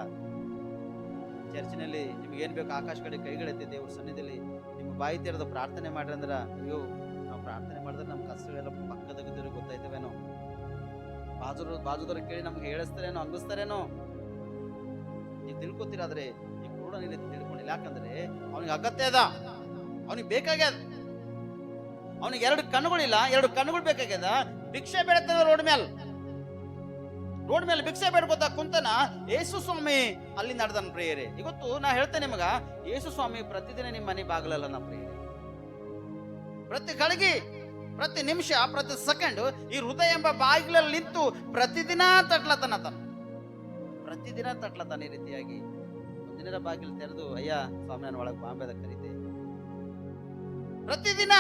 [SPEAKER 1] ಚರ್ಚಿನಲ್ಲಿ ನಿಮ್ಗೆ ಏನ್ ಬೇಕು ಆಕಾಶ ಕಡೆ ಕೈಗಳೆತ್ತಿ ದೇವ್ರ ಸನ್ನಿಧಿಯಲ್ಲಿ ನಿಮ್ಮ ಬಾಯಿ ತೆರೆದು ಪ್ರಾರ್ಥನೆ ಮಾಡ್ರಿ ಅಂದ್ರ, ಅಯ್ಯೋ ನಾವು ಪ್ರಾರ್ಥನೆ ಮಾಡಿದ್ರೆ ನಮ್ಮ ಕಷ್ಟಗಳೆಲ್ಲ ಪಕ್ಕದಾಗಿದ್ದವ್ರಿಗೆ ಗೊತ್ತಾಯ್ತವೇನೋ, ಬಾಜುದವ್ರಿಗೆ ಕೇಳಿ ನಮ್ಗೆ ಹೇಳಿಸ್ತಾರೇನೋ, ಅಂಗಿಸ್ತಾರೇನೋ ನೀವು ತಿಳ್ಕೊತೀರಾದ್ರೆ ಈ ಕೂಡ ನೀನು ತಿಳ್ಕೊಂಡಿಲ್ಲ. ಯಾಕಂದ್ರೆ ಅವನಿಗೆ ಅಗತ್ಯ ಅದ, ಅವನಿಗೆ ಬೇಕಾಗ್ಯದ. ಅವನಿಗೆ 2 ಕಣ್ಣುಗಳಿಲ್ಲ, 2 ಕಣ್ಣುಗಳು ಬೇಕಾಗ್ಯದ. ಭಿಕ್ಷೆ ಬೇಡ್ತಾನ ರೋಡ್ ಮೇಲೆ ಭಿಕ್ಷೆ ಬೇಡ್ಕೋತ ಕುಂತನ. ಯೇಸು ಸ್ವಾಮಿ ಅಲ್ಲಿ ನಡೆದನ್ ಪ್ರಿಯರೇ. ಇವತ್ತು ನಾ ಹೇಳ್ತೇನೆ ನಿಮಗ, ಯೇಸು ಸ್ವಾಮಿ ಪ್ರತಿದಿನ ನಿಮ್ಮ ಮನೆ ಬಾಗಲಲ್ಲ ನಮ್ಮ ಪ್ರಿಯರೇ. ಪ್ರತಿ ಗಳಿಗೆ, ಪ್ರತಿ ನಿಮಿಷ, ಪ್ರತಿ ಸೆಕೆಂಡ್ ಈ ಹೃದಯ ಎಂಬ ಬಾಗಿಲಲ್ಲಿ ನಿಂತು ಪ್ರತಿದಿನ ತಟ್ಲತನ. ಪ್ರತಿದಿನ ತಟ್ಲತಾನ. ಈ ರೀತಿಯಾಗಿ ಒಂದಿನ ಬಾಗಿಲು ತೆರೆದು, ಅಯ್ಯ ಸ್ವಾಮಿ ನಾನು ಒಳಗೆ ಬಾಂಬೆದ ಕರೀತೆ. ಪ್ರತಿದಿನ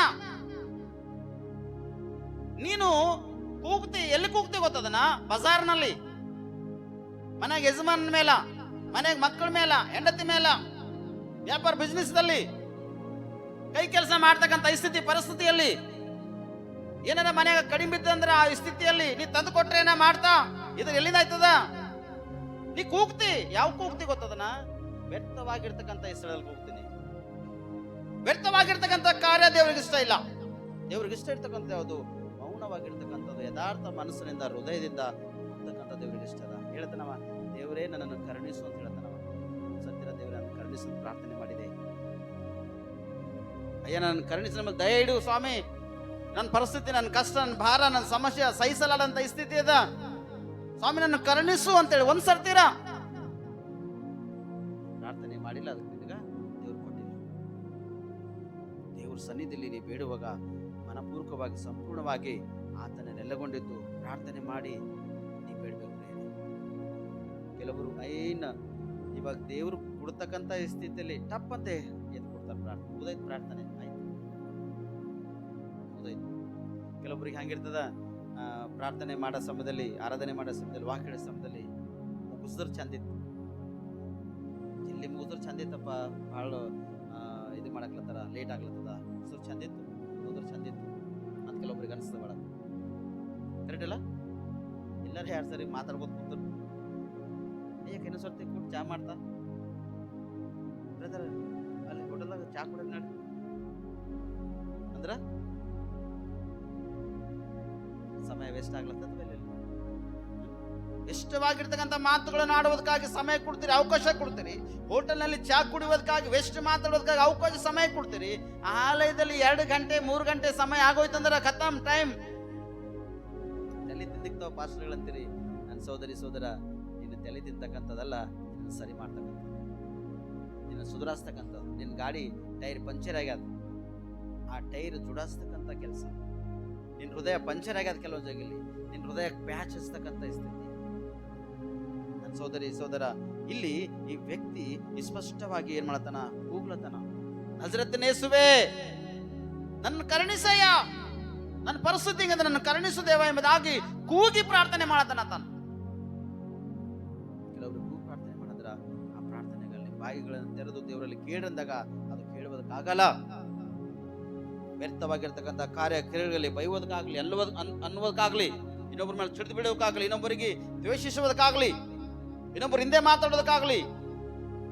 [SPEAKER 1] ನೀನು ಕೂಗ್ತಿ. ಎಲ್ಲಿ ಕೂಗ್ತಿ ಗೊತ್ತದನ? ಬಜಾರ್ನಲ್ಲಿ, ಮನೆಗೆ ಯಜಮಾನ ಮೇಲ, ಮನೆಗೆ ಮಕ್ಕಳ ಮೇಲ, ಹೆಂಡತಿ ಮೇಲ, ವ್ಯಾಪಾರ ಬಿಸ್ನೆಸ್ದಲ್ಲಿ, ಕೈ ಕೆಲಸ ಮಾಡ್ತಕ್ಕಂಥ ಸ್ಥಿತಿ ಪರಿಸ್ಥಿತಿಯಲ್ಲಿ, ಏನಾರ ಮನೆಗೆ ಕಡಿಮೆ ಬಿದ್ದಂದ್ರೆ ಆ ಸ್ಥಿತಿಯಲ್ಲಿ ನೀ ತಂದು ಕೊಟ್ರೆ ಏನ ಮಾಡ್ತಾ, ಇದ್ರ ಎಲ್ಲಿಂದ ಆಯ್ತದ? ನೀ ಕೂಗ್ತಿ. ಯಾವ ಕೂಗ್ತಿ ಗೊತ್ತದನ? ವ್ಯರ್ಥವಾಗಿರ್ತಕ್ಕಂಥ ಸ್ಥಳದಲ್ಲಿ ಕೂಗ್ತೀನಿ. ವ್ಯರ್ಥವಾಗಿರ್ತಕ್ಕಂಥ ಕಾರ್ಯ ದೇವರಿಗೆ ಇಷ್ಟ ಇಲ್ಲ. ದೇವ್ರಿಗೆ ಇಷ್ಟ ಇರ್ತಕ್ಕಂಥ ಯಾವುದು? ಮೌನವಾಗಿರ್ತಕ್ಕಂಥದ್ದು, ಯಥಾರ್ಥ ಮನಸ್ಸಿನಿಂದ, ಹೃದಯದಿಂದ ಇರ್ತಕ್ಕಂಥ ದೇವರಿಗೆ ಇಷ್ಟ ಅದ. ಹೇಳ್ತಾನವ, ದೇವರೇ ನನ್ನನ್ನು ಕರುಣಿಸು ಅಂತ ಹೇಳ್ತಾನವ. ಸತ್ಯನ ದೇವರೇ ನನ್ನ ಕರುಣಿಸು ಪ್ರಾರ್ಥನೆ ಮಾಡಿದೆ. ಅಯ್ಯ ನನ್ನ ಕರುಣಿಸಿ, ನಮಗೆ ದಯ ಇಡು ಸ್ವಾಮಿ. ನನ್ನ ಪರಿಸ್ಥಿತಿ, ನನ್ನ ಕಷ್ಟ, ನನ್ನ ಭಾರ, ನನ್ನ ಸಮಸ್ಯೆ ಸಹಿಸಲಾದಂತ ಸ್ಥಿತಿ ಅದ ಸ್ವಾಮಿ, ನನ್ನ ಕರುಣಿಸು ಅಂತೇಳಿ ಒಂದ್ಸರ್ತೀರ ಪ್ರಾರ್ಥನೆ ಮಾಡಿಲ್ಲ. ಅದಕ್ಕೆ ನಿನಗ ದೇವ್ರು ಕೊಟ್ಟಿಲ್ಲ. ದೇವ್ರ ಸನ್ನಿಧಿಯಲ್ಲಿ ನೀ ಬೇಡುವಾಗ ಮನಪೂರ್ವಕವಾಗಿ, ಸಂಪೂರ್ಣವಾಗಿ ಆತನ ನೆಲೆಗೊಂಡಿದ್ದು ಪ್ರಾರ್ಥನೆ ಮಾಡಿ ನೀ ಬೇಡಬೇಕು. ಕೆಲವರು ಇವಾಗ ದೇವ್ರು ಕೊಡ್ತಕ್ಕಂಥ ಸ್ಥಿತಿಯಲ್ಲಿ ಟಪ್ಪಂತೆ ಎದ್ದು ಕೊಡ್ತಾರೆ ಪ್ರಾರ್ಥನೆ. ಮುಗಿದೈತು ಪ್ರಾರ್ಥನೆ, ಆಯ್ತು ಮುಗಿದೈತು. ಕೆಲವೊಬ್ರಿಗೆ ಹಂಗಿರ್ತದ, ಪ್ರಾರ್ಥನೆ ಮಾಡೋ ಸಮಯದಲ್ಲಿ, ಆರಾಧನೆ ಮಾಡೋ ಸಮಯದಲ್ಲಿ, ವಾಕ್ಯ ಹೇಳೋ ಸಮಯದಲ್ಲಿ ಮುಗಿಸಿದ್ರೆ ಚಂದಿತ್ತು. ಇಲ್ಲಿ ಮುಗಿದ್ರೆ ಚಂದಿತ್ತಪ್ಪ, ಭಾಳ ಇದು ಮಾಡಕ್ಲತ್ತಾರ, ಲೇಟ್ ಆಗ್ಲತ್ತದ, ಮುಗಿಸಿದ್ರೆ ಚಂದಿತ್ತು, ಮುಗಿದ್ರೆ ಚಂದಿತ್ತು ಅಂತ ಕೆಲವೊಬ್ರಿಗೆ ಅನಿಸ್ತದೆ. ಭಾಳ ಕರೆಕ್ಟ್ ಅಲ್ಲ? ಎಲ್ಲರೂ 2 ಸರಿ ಮಾತಾಡ್ಬೋದು ಕೂತರು. ಯಾಕೆ ಇನ್ನೊಂದು ಸರ್ತಿ ಕೂತು ಚಾ ಮಾಡ್ತಾ ಬ್ರದರ್ ಅಲ್ಲಿ ಹೋಟೆಲ್ದಾಗ ಚಾ ಕುಡಿದ್ ನೋಡಿ ಅಂದ್ರ ಸಮಯ ವೇಸ್ಟ್ ಆಗ್ಲತ್ತದ. ಇಷ್ಟವಾಗಿರ್ತಕ್ಕಂಥ ಮಾತುಗಳನ್ನು ಆಡುವುದಕ್ಕಾಗಿ ಸಮಯ ಕೊಡ್ತೀರಿ, ಅವಕಾಶ ಕೊಡ್ತೀರಿ. ಹೋಟೆಲ್ನಲ್ಲಿ ಚಾ ಕುಡಿಯೋದಕ್ಕಾಗಿ, ವೆಸ್ಟ್ ಮಾತಾಡೋದಕ್ಕಾಗಿ ಅವಕಾಶ ಸಮಯ ಕೊಡ್ತೀರಿ. ಆಲಯದಲ್ಲಿ 2 ಗಂಟೆ 3 ಗಂಟೆ ಸಮಯ ಆಗೋಯ್ತಂದ್ರೆ ಖತಮ್ ಟೈಮ್. ತಲೆ ತಿಂದಿಕ್ತಾವ ಪಾಸ್ಟರ್ಗಳಂತೀರಿ. ನನ್ನ ಸೋದರಿ ಸೋದರ, ನಿನ್ನ ತಲೆ ತಿಂತಕ್ಕಂಥದ್ದಲ್ಲ, ನಿನ್ನ ಸರಿ ಮಾಡ್ತಕ್ಕಂಥದ್ದು, ನಿನ್ನ ಸುಧಾರಿಸ್ತಕ್ಕಂಥದ್ದು. ನಿನ್ನ ಗಾಡಿ ಟೈರ್ ಪಂಚರ್ ಆಗ್ಯಾದ, ಆ ಟೈರ್ ಜುಡಾಸ್ತಕ್ಕಂಥ ಕೆಲಸ. ನಿನ್ನ ಹೃದಯ ಪಂಚರ್ ಆಗ್ಯಾದ ಕೆಲವೊಂದು ಜಾಗದಲ್ಲಿ, ನಿನ್ನ ಹೃದಯ ಪ್ಯಾಚ್ ಹಚ್ಚತಕ್ಕಂಥ ಸ್ಥಿತಿ. ನನ್ನ ಸೋದರಿ ಸೋದರ, ಇಲ್ಲಿ ಈ ವ್ಯಕ್ತಿ ಸ್ಪಷ್ಟವಾಗಿ ಏನ್ ಮಾಡತಾನ? ಕೂಗ್ಲತನ, ನಜರತ್ತನೇ ಯೇಸುವೇ ನನ್ನ ಕರುಣಿಸಯ್ಯ, ನನ್ನ ಪರಿಸ್ಥಿತಿ ಹಿಂಗಂದ್ರೆ ನನ್ನ ಕರುಣಿಸುದೇವ ಎಂಬುದಾಗಿ ಕೂಗಿ ಪ್ರಾರ್ಥನೆ ಮಾಡತಾನ ತಾನು. ಕೆಲವರು ಕೂಗಿ ಪ್ರಾರ್ಥನೆ ಮಾಡಿದ್ರ ಆ ಪ್ರಾರ್ಥನೆಗಳಲ್ಲಿ ಬಾಯಿಗಳನ್ನು ತೆರೆದು ದೇವರಲ್ಲಿ ಕೇಳಂದಾಗ ಅದು ಕೇಳುವುದಕ್ಕಾಗಲ್ಲ. ವ್ಯರ್ಥವಾಗಿರ್ತಕ್ಕಂಥ ಕಾರ್ಯ ಕ್ರಿಯೆಗಳಲ್ಲಿ ಬೈಯೋದಕ್ಕಾಗ್ಲಿ, ಅನ್ನುವುದಕ್ಕಾಗ್ಲಿ, ಇನ್ನೊಬ್ಬರ ಮೇಲೆ ಚಿಡಿದು ಬಿಡೋದಕ್ಕಾಗ್ಲಿ, ಇನ್ನೊಬ್ಬರಿಗೆ ದ್ವೇಷಿಸುವುದಕ್ಕಾಗ್ಲಿ, ಇನ್ನೊಬ್ಬರು ಹಿಂದೆ ಮಾತಾಡೋದಕ್ಕಾಗ್ಲಿ,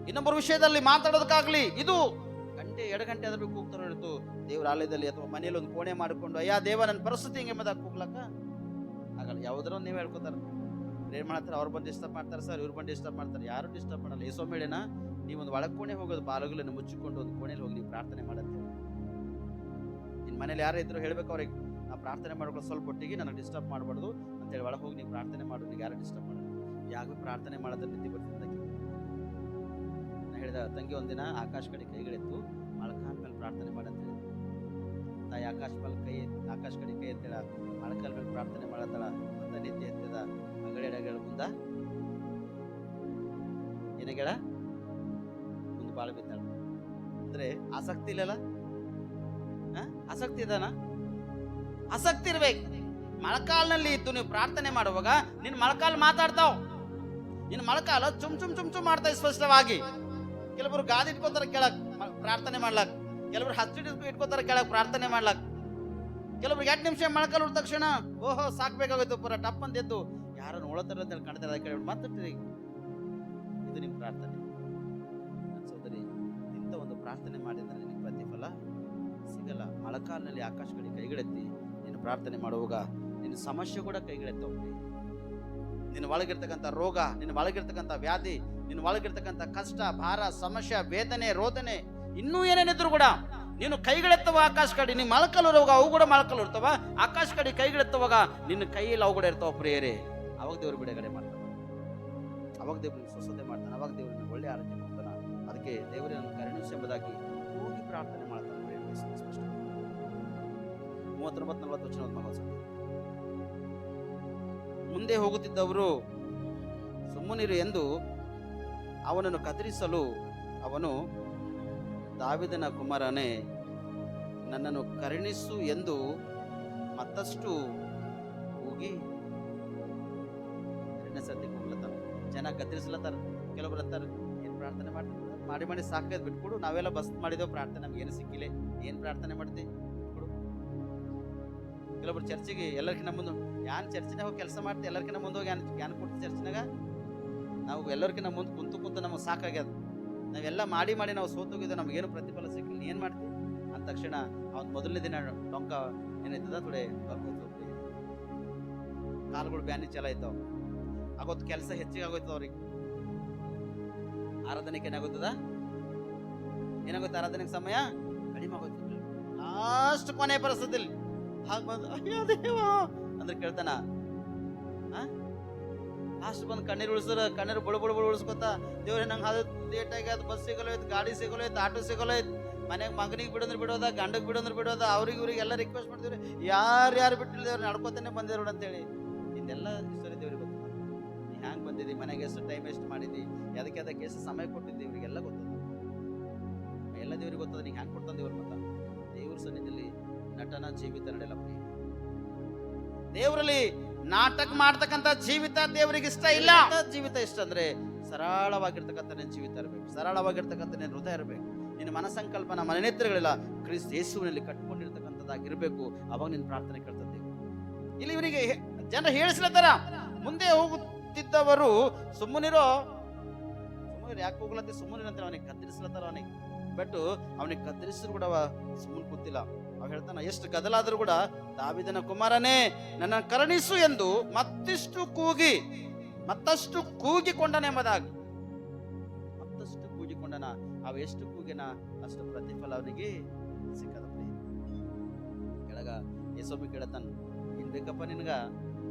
[SPEAKER 1] ಇನ್ನೊಬ್ಬರ ವಿಷಯದಲ್ಲಿ ಮಾತಾಡೋದಕ್ಕಾಗ್ಲಿ, ಇದು ಗಂಟೆ 2 ಗಂಟೆ ಅದ್ರ ಕೂಗ್ತಾರೋ ಹೇಳ್ತು. ದೇವರ ಆಲಯದಲ್ಲಿ ಅಥವಾ ಮನೆಯಲ್ಲಿ ಒಂದು ಕೋಣೆ ಮಾಡಿಕೊಂಡು ಅಯ್ಯ ದೇವ ನನ್ನ ಪರಿಸ್ಥಿತಿ ಹಿಂಗೆ ಎಂಬುದಾಗಿ ಕೂಗ್ಲಕ್ಕ ಆಗಲ್ಲ. ಯಾವುದರೋ ನೀವು ಹೇಳ್ಕೊತಾರ, ಏನ್ ಮಾಡ್ತಾರೆ? ಅವ್ರು ಬಂದು ಡಿಸ್ಟರ್ಬ್ ಮಾಡ್ತಾರೆ ಸರ್, ಇವ್ರು ಬಂದು ಡಿಸ್ಟರ್ಬ್ ಮಾಡ್ತಾರೆ. ಯಾರು ಡಿಸ್ಟರ್ಬ್ ಮಾಡಲ್ಲ. ಏಸೋ ಮೇಳೆನ ನೀವೊಂದು ಒಳಗೆ ಕೋಣೆ ಹೋಗೋದು, ಬಾಲುಗಳನ್ನು ಮುಚ್ಚಿಕೊಂಡು ಒಂದು ಕೋಣೆಯಲ್ಲಿ ಹೋಗಿ ನೀವು ಪ್ರಾರ್ಥನೆ ಮಾಡತ್ತೆ. ನಿನ್ನ ಮನೇಲಿ ಯಾರು ಇದ್ರು ಹೇಳ್ಬೇಕು ಅವ್ರಿಗೆ, ನಾ ಪ್ರಾರ್ಥನೆ ಮಾಡ್ಕೊಂಡು ಸ್ವಲ್ಪ ಒಟ್ಟಿಗೆ ನನಗೆ ಡಿಸ್ಟರ್ಬ್ ಮಾಡಬಾರ್ದು ಅಂತೇಳಿ ಒಳಗೆ ಹೋಗಿ ನೀವು ಪ್ರಾರ್ಥನೆ ಮಾಡು. ನೀವು ಯಾರು ಡಿಸ್ಟರ್ಬ್ ಮಾಡೋದು? ಯಾಕೆ ಪ್ರಾರ್ಥನೆ ಮಾಡೋದ್ರ ನಿದ್ದೆ ಬರ್ತಿದ್ದಕ್ಕೆ ನಾ ಹೇಳಿದ ತಂಗಿ ಒಂದಿನ ಆಕಾಶ ಕಡೆ ಕೈಗಳೆತ್ತು, ಮೊಳಕಾಲ ಮೇಲೆ ಪ್ರಾರ್ಥನೆ ಮಾಡಂತ ಹೇಳಿದ. ತಾಯಿ ಆಕಾಶ ಕಡೆ ಕೈ ಎತ್ತಳ, ಮೊಳಕಾಲ ಮೇಲೆ ಪ್ರಾರ್ಥನೆ ಮಾಡತ್ತಳ ಅಂತ ನಿದ್ದೆ ಎತ್ತದ. ಅಗಡೆಗಳ ಮುಂದ ಏನಗಳ ಮುಂದೆ ಬಾಳ ಬಿದ್ದಾಳ. ಅಂದ್ರೆ ಆಸಕ್ತಿ ಇಲ್ಲಲ್ಲ? ಆಸಕ್ತಿ ಇದಾನ? ಆಸಕ್ತಿ ಇರ್ಬೇಕು. ಮೊಳಕಾಲ್ನಲ್ಲಿ ಇದ್ದು ನೀವು ಪ್ರಾರ್ಥನೆ ಮಾಡುವಾಗ ನಿನ್ನ ಮೊಳಕಾಲ್ ಮಾತಾಡ್ತಾವ್. ನಿನ್ನ ಮೊಳಕಾಲ ಚುಮ್ ಚುಮ್ ಚುಮ್ ಚುಮ್ ಮಾಡ್ತಾವ್ ಸ್ಪಷ್ಟವಾಗಿ. ಕೆಲವರು ಗಾದಿ ಇಟ್ಕೋತಾರ ಕೆಳಕ್ ಪ್ರಾರ್ಥನೆ ಮಾಡ್ಲಾಕ್, ಕೆಲವರು ಹಚ್ಚಿಟ್ಟು ಇಟ್ಕೋತಾರ ಕೆಳಕ್ ಪ್ರಾರ್ಥನೆ ಮಾಡ್ಲಾಕ್, ಕೆಲವ್ರಿಗೆ 2 ನಿಮಿಷ ಮೊಳಕಾಲ್ ಉಳಿದ ತಕ್ಷಣ ಓಹೋ ಸಾಕ್ಬೇಕಾಗೋಯ್ತು ಪೂರ ಟಪ್ ಅಂತ ಎದ್ದು ಯಾರು ನೋಡತಾರ ಅಂತ ಹೇಳಿ ಕಾಣ್ತಾರೆ. ಅದಕ್ಕೆ ಮಾತಾಡ್ತೀರಿ. ಇದು ನಿಮ್ಮ ಪ್ರಾರ್ಥನೆ. ನನ್ನ ಸೋದರಿ, ಇಂಥ ಒಂದು ಪ್ರಾರ್ಥನೆ ಮಾಡಿದ್ರೆ ನಿನಗೆ ಪ್ರತಿಫಲ ಸಿಗಲ್ಲ. ಮೊಳಕಾಲ್ನಲ್ಲಿ ಆಕಾಶ ಕಡೆ ಕೈಗಳೆತ್ತಿ ನೀನು ಪ್ರಾರ್ಥನೆ ಮಾಡುವಾಗ ನಿನ್ನ ಸಮಸ್ಯೆ ಕೂಡ ಕೈಗಳೆತ್ತ ಹೋಗ್ತಿ. ನಿನ್ನ ಒಳಗಿರ್ತಕ್ಕಂಥ ರೋಗ, ನಿನ್ನ ಒಳಗಿರ್ತಕ್ಕಂಥ ವ್ಯಾಧಿ, ನಿನ್ನ ಒಳಗಿರ್ತಕ್ಕಂಥ ಕಷ್ಟ, ಭಾರ, ಸಮಸ್ಯೆ, ವೇದನೆ, ರೋದನೆ, ಇನ್ನೂ ಏನೇನಿದ್ರು ಕೂಡ ನೀನು ಕೈಗಳೆತ್ತವ ಆಕಾಶ ಕಡೆ. ನೀನು ಮೊಳಕಲ್ ಇರುವಾಗ ಅವು ಕೂಡ ಮೊಳಕಲ್ ಇರ್ತವ. ಆಕಾಶ ಕಡೆ ಕೈಗಳೆತ್ತವಾಗ ನಿನ್ನ ಕೈಯಲ್ಲಿ ಅವು ಕೂಡ ಇರ್ತಾವ ಪ್ರಿಯರೇ. ಅವಾಗ ದೇವ್ರು ಬಿಡುಗಡೆ ಮಾಡ್ತಾನೆ, ಅವಾಗ ದೇವ್ರಿಗೆ ಸ್ವಸ್ಥತೆ ಮಾಡ್ತಾನೆ, ಅವಾಗ ದೇವ್ರಿಗೆ ಒಳ್ಳೆ ಆರೋಗ್ಯ ಮಾಡ್ತಾನೆ. ಅದಕ್ಕೆ ದೇವರೇ ನನ್ನ ಕರುಣಿಸು ಎಂಬುದಾಗಿ ಹೋಗಿ ಪ್ರಾರ್ಥನೆ ಮಾಡ್ತಾನೆ. 39-40 ವಚನ ಮನಸ್ಸು. ಮುಂದೆ ಹೋಗುತ್ತಿದ್ದವರು ಸುಮ್ಮನಿರು ಎಂದು ಅವನನ್ನು ಕತ್ತರಿಸಲು ಅವನು, ದಾವೀದನ ಕುಮಾರನೇ ನನ್ನನ್ನು ಕರುಣಿಸು ಎಂದು ಮತ್ತಷ್ಟು ಹೋಗಿ 2ನೇ ಸರ್ತಿ ಹೋಗ್ಲತ್ತಾರ. ಜನ ಕತ್ತರಿಸ್ಲತ್ತಾರ. ಕೆಲವೊಬ್ರು ಅಂತಾರೆ, ಏನು ಪ್ರಾರ್ಥನೆ ಮಾಡಿ ಮಾಡಿ ಸಾಕದ್ ಬಿಟ್ಕೊಡು, ನಾವೆಲ್ಲ ಬಸ್ ಮಾಡಿದೇವು ಪ್ರಾರ್ಥನೆ, ನಮ್ಗೆ ಏನು ಸಿಕ್ಕಿಲ್ಲ, ಏನು ಪ್ರಾರ್ಥನೆ ಮಾಡ್ತೀವಿ ಬಿಟ್ಕೊಡು. ಕೆಲವೊಬ್ರು ಚರ್ಚಿಗೆ ಎಲ್ಲರಿಗಿನ್ನ ಮುಂದೆ ಯಾನ್ ಚರ್ಚಿನಾಗ ಹೋಗಿ ಕೆಲಸ ಮಾಡ್ತೀವಿ, ಎಲ್ಲರಿಗಿನ್ನ ಮುಂದೆ ಹೋಗಿ ಜ್ಞಾನ ಕೊಡ್ತೀವಿ. ಚರ್ಚಿನಾಗ ನಾವು ಎಲ್ಲರಿಗಿನ್ನ ಮುಂದೆ ಕುಂತು ನಮಗೆ ಸಾಕಾಗ್ಯದ. ನಾವೆಲ್ಲ ಮಾಡಿ ನಾವು ಸೋತೋಗಿದ್ದು, ನಮಗೇನು ಪ್ರತಿಫಲ ಸಿಕ್ಕಿಲ್ಲ, ಏನು ಮಾಡ್ತೀವಿ ಅಂದ ತಕ್ಷಣ ಅವ್ನು ಮೊದಲನೇ ದಿನ ಡೊಂಕ ಏನಾಯ್ತದ ಥೋಡೆ ಕಾಲುಗಳು ಬ್ಯಾನಿ ಚಲ ಆಯ್ತಾವ. ಆಗೋತ್ತು ಕೆಲಸ ಹೆಚ್ಚಿಗೆ ಆಗೋಯ್ತದ. ಅವ್ರಿಗೆ ಆರಾಧನೆಗೆ ಏನಾಗೋಯ್ತದ? ಏನಾಗೋಯ್ತು? ಆರಾಧನೆಗೆ ಸಮಯ ಕಡಿಮೆ ಆಗೋಯ್ತು. ಲಾಸ್ಟ್ ಕೊನೆ ಪರಿಸ್ಥಿತಿಲಿ ಹಾಗೆ ಬಂದು ಅಯ್ಯೋ ದೇವ ಅಂದ್ರೆ ಕೇಳ್ತಾನ. ಲಾಸ್ಟ್ ಬಂದು ಕಣ್ಣೀರು ಬುಳು ಉಳಿಸ್ಕೊತ, ದೇವ್ರೆ ನಂಗೆ ಅದು ಲೇಟ್ ಆಗಿ ಅದು ಬಸ್ ಸಿಗಲೋಯ್ತು, ಗಾಡಿ ಸಿಗಲೋಯ್ತು, ಆಟೋ ಸಿಗಲೋಯ್ತು, ಮನೆಗೆ ಮಗನಿಗೆ ಬಿಡೋದ್ರೆ ಬಿಡೋದ, ಗಂಡಗೆ ಬಿಡೋದ್ರೆ ಬಿಡೋದ, ಅವ್ರಿಗೆ ಇವ್ರಿಗೆ ಎಲ್ಲ ರಿಕ್ವೆಸ್ಟ್ ಮಾಡ್ತೀವ್ರಿ, ಯಾರು ಬಿಟ್ಟಿಲ್ಲ ದೇವ್ರು ನಡ್ಕೋತಾನೆ ಬಂದಿರೋಣ ಅಂತೇಳಿ. ಇದೆಲ್ಲ ಈಶ್ವರಿ ದೇವ್ರಿಗೆ ಗೊತ್ತದ. ನೀ ಹ್ಯಾಂಗೆ ಬಂದಿದ್ದಿ, ಮನೆಗೆ ಎಷ್ಟು ಟೈಮ್ ವೇಸ್ಟ್ ಮಾಡಿದ್ದಿ, ಅದಕ್ಕೆ ಎಷ್ಟು ಸಮಯ ಕೊಟ್ಟಿದ್ದಿ, ಇವ್ರಿಗೆಲ್ಲ ಗೊತ್ತದ. ಎಲ್ಲ ದೇವ್ರಿಗೆ ಗೊತ್ತದ. ನೀ ಹ್ಯಾಂಗೆ ಕೊಡ್ತಾನೆ ದೇವ್ರ ಮತ. ದೇವ್ರ ಸನ್ನಿಧಿಯಲ್ಲಿ ನಟನ ಜೀವಿತ ನಡೆಯಲ್ಲ. ದೇವರಲ್ಲಿ ನಾಟಕ ಮಾಡ್ತಕ್ಕಂಥ ಜೀವಿತ ದೇವರಿಗೆ ಇಷ್ಟ ಇಲ್ಲ. ಜೀವಿತ ಇಷ್ಟ ಅಂದ್ರೆ ಸರಳವಾಗಿರ್ತಕ್ಕಂಥ ನಿನ್ನ ಜೀವಿತ ಇರಬೇಕು, ಸರಳವಾಗಿರ್ತಕ್ಕಂಥ ನಿನ್ನ ಹೃದಯ ಇರಬೇಕು, ನಿನ್ನ ಮನಸಂಕಲ್ಪನ ಮನನೇತ್ರಗಳೆಲ್ಲ ಕ್ರಿಸ್ತ ಯೇಸುವಿನಲ್ಲಿ ಕಟ್ಕೊಂಡಿರ್ತಕ್ಕಂಥದ್ದಾಗಿರ್ಬೇಕು. ಅವಾಗ ನಿನ್ನ ಪ್ರಾರ್ಥನೆ ಕೇಳ್ತದೆ. ಇಲ್ಲಿ ಇವರಿಗೆ ಜನ ಹೇಳಿಸ್ಲತ್ತಾರ, ಮುಂದೆ ಹೋಗುತ್ತಿದ್ದವರು ಸುಮ್ಮನಿರೋ ಯಾಕೆ ಹೋಗ್ಲತ್ತೆ, ಸುಮ್ಮನಿರಂತ ಅವನಿಗೆ ಕತ್ತರಿಸ್ಲತ್ತಾರ. ಬಟ್ ಅವನಿಗೆ ಕತ್ತರಿಸಿದ್ರು ಕೂಡ ಸುಮ್ಮನೆ ಕೂತಿಲ್ಲ. ಅವ ಹೇಳ್ತಾನ, ಎಷ್ಟು ಗದಲಾದ್ರೂ ಕೂಡ ದಾವೀದನ ಕುಮಾರನೇ ನನ್ನ ಕರುಣಿಸು ಎಂದು ಮತ್ತಷ್ಟು ಕೂಗಿಕೊಂಡನೆಂಬುದಾಗಿ. ಮತ್ತಷ್ಟು ಕೂಗಿಕೊಂಡನ. ಅವ ಎಷ್ಟು ಕೂಗಿನ ಅಷ್ಟು ಪ್ರತಿಫಲ ಅವನಿಗೆ ಸಿಕ್ಕದ. ಕೆಳಗ ಯೇಸೋಮಿ ಕೇಳತಾನ, ಏನ್ ಬೇಕಪ್ಪ ನಿನ್ಗ,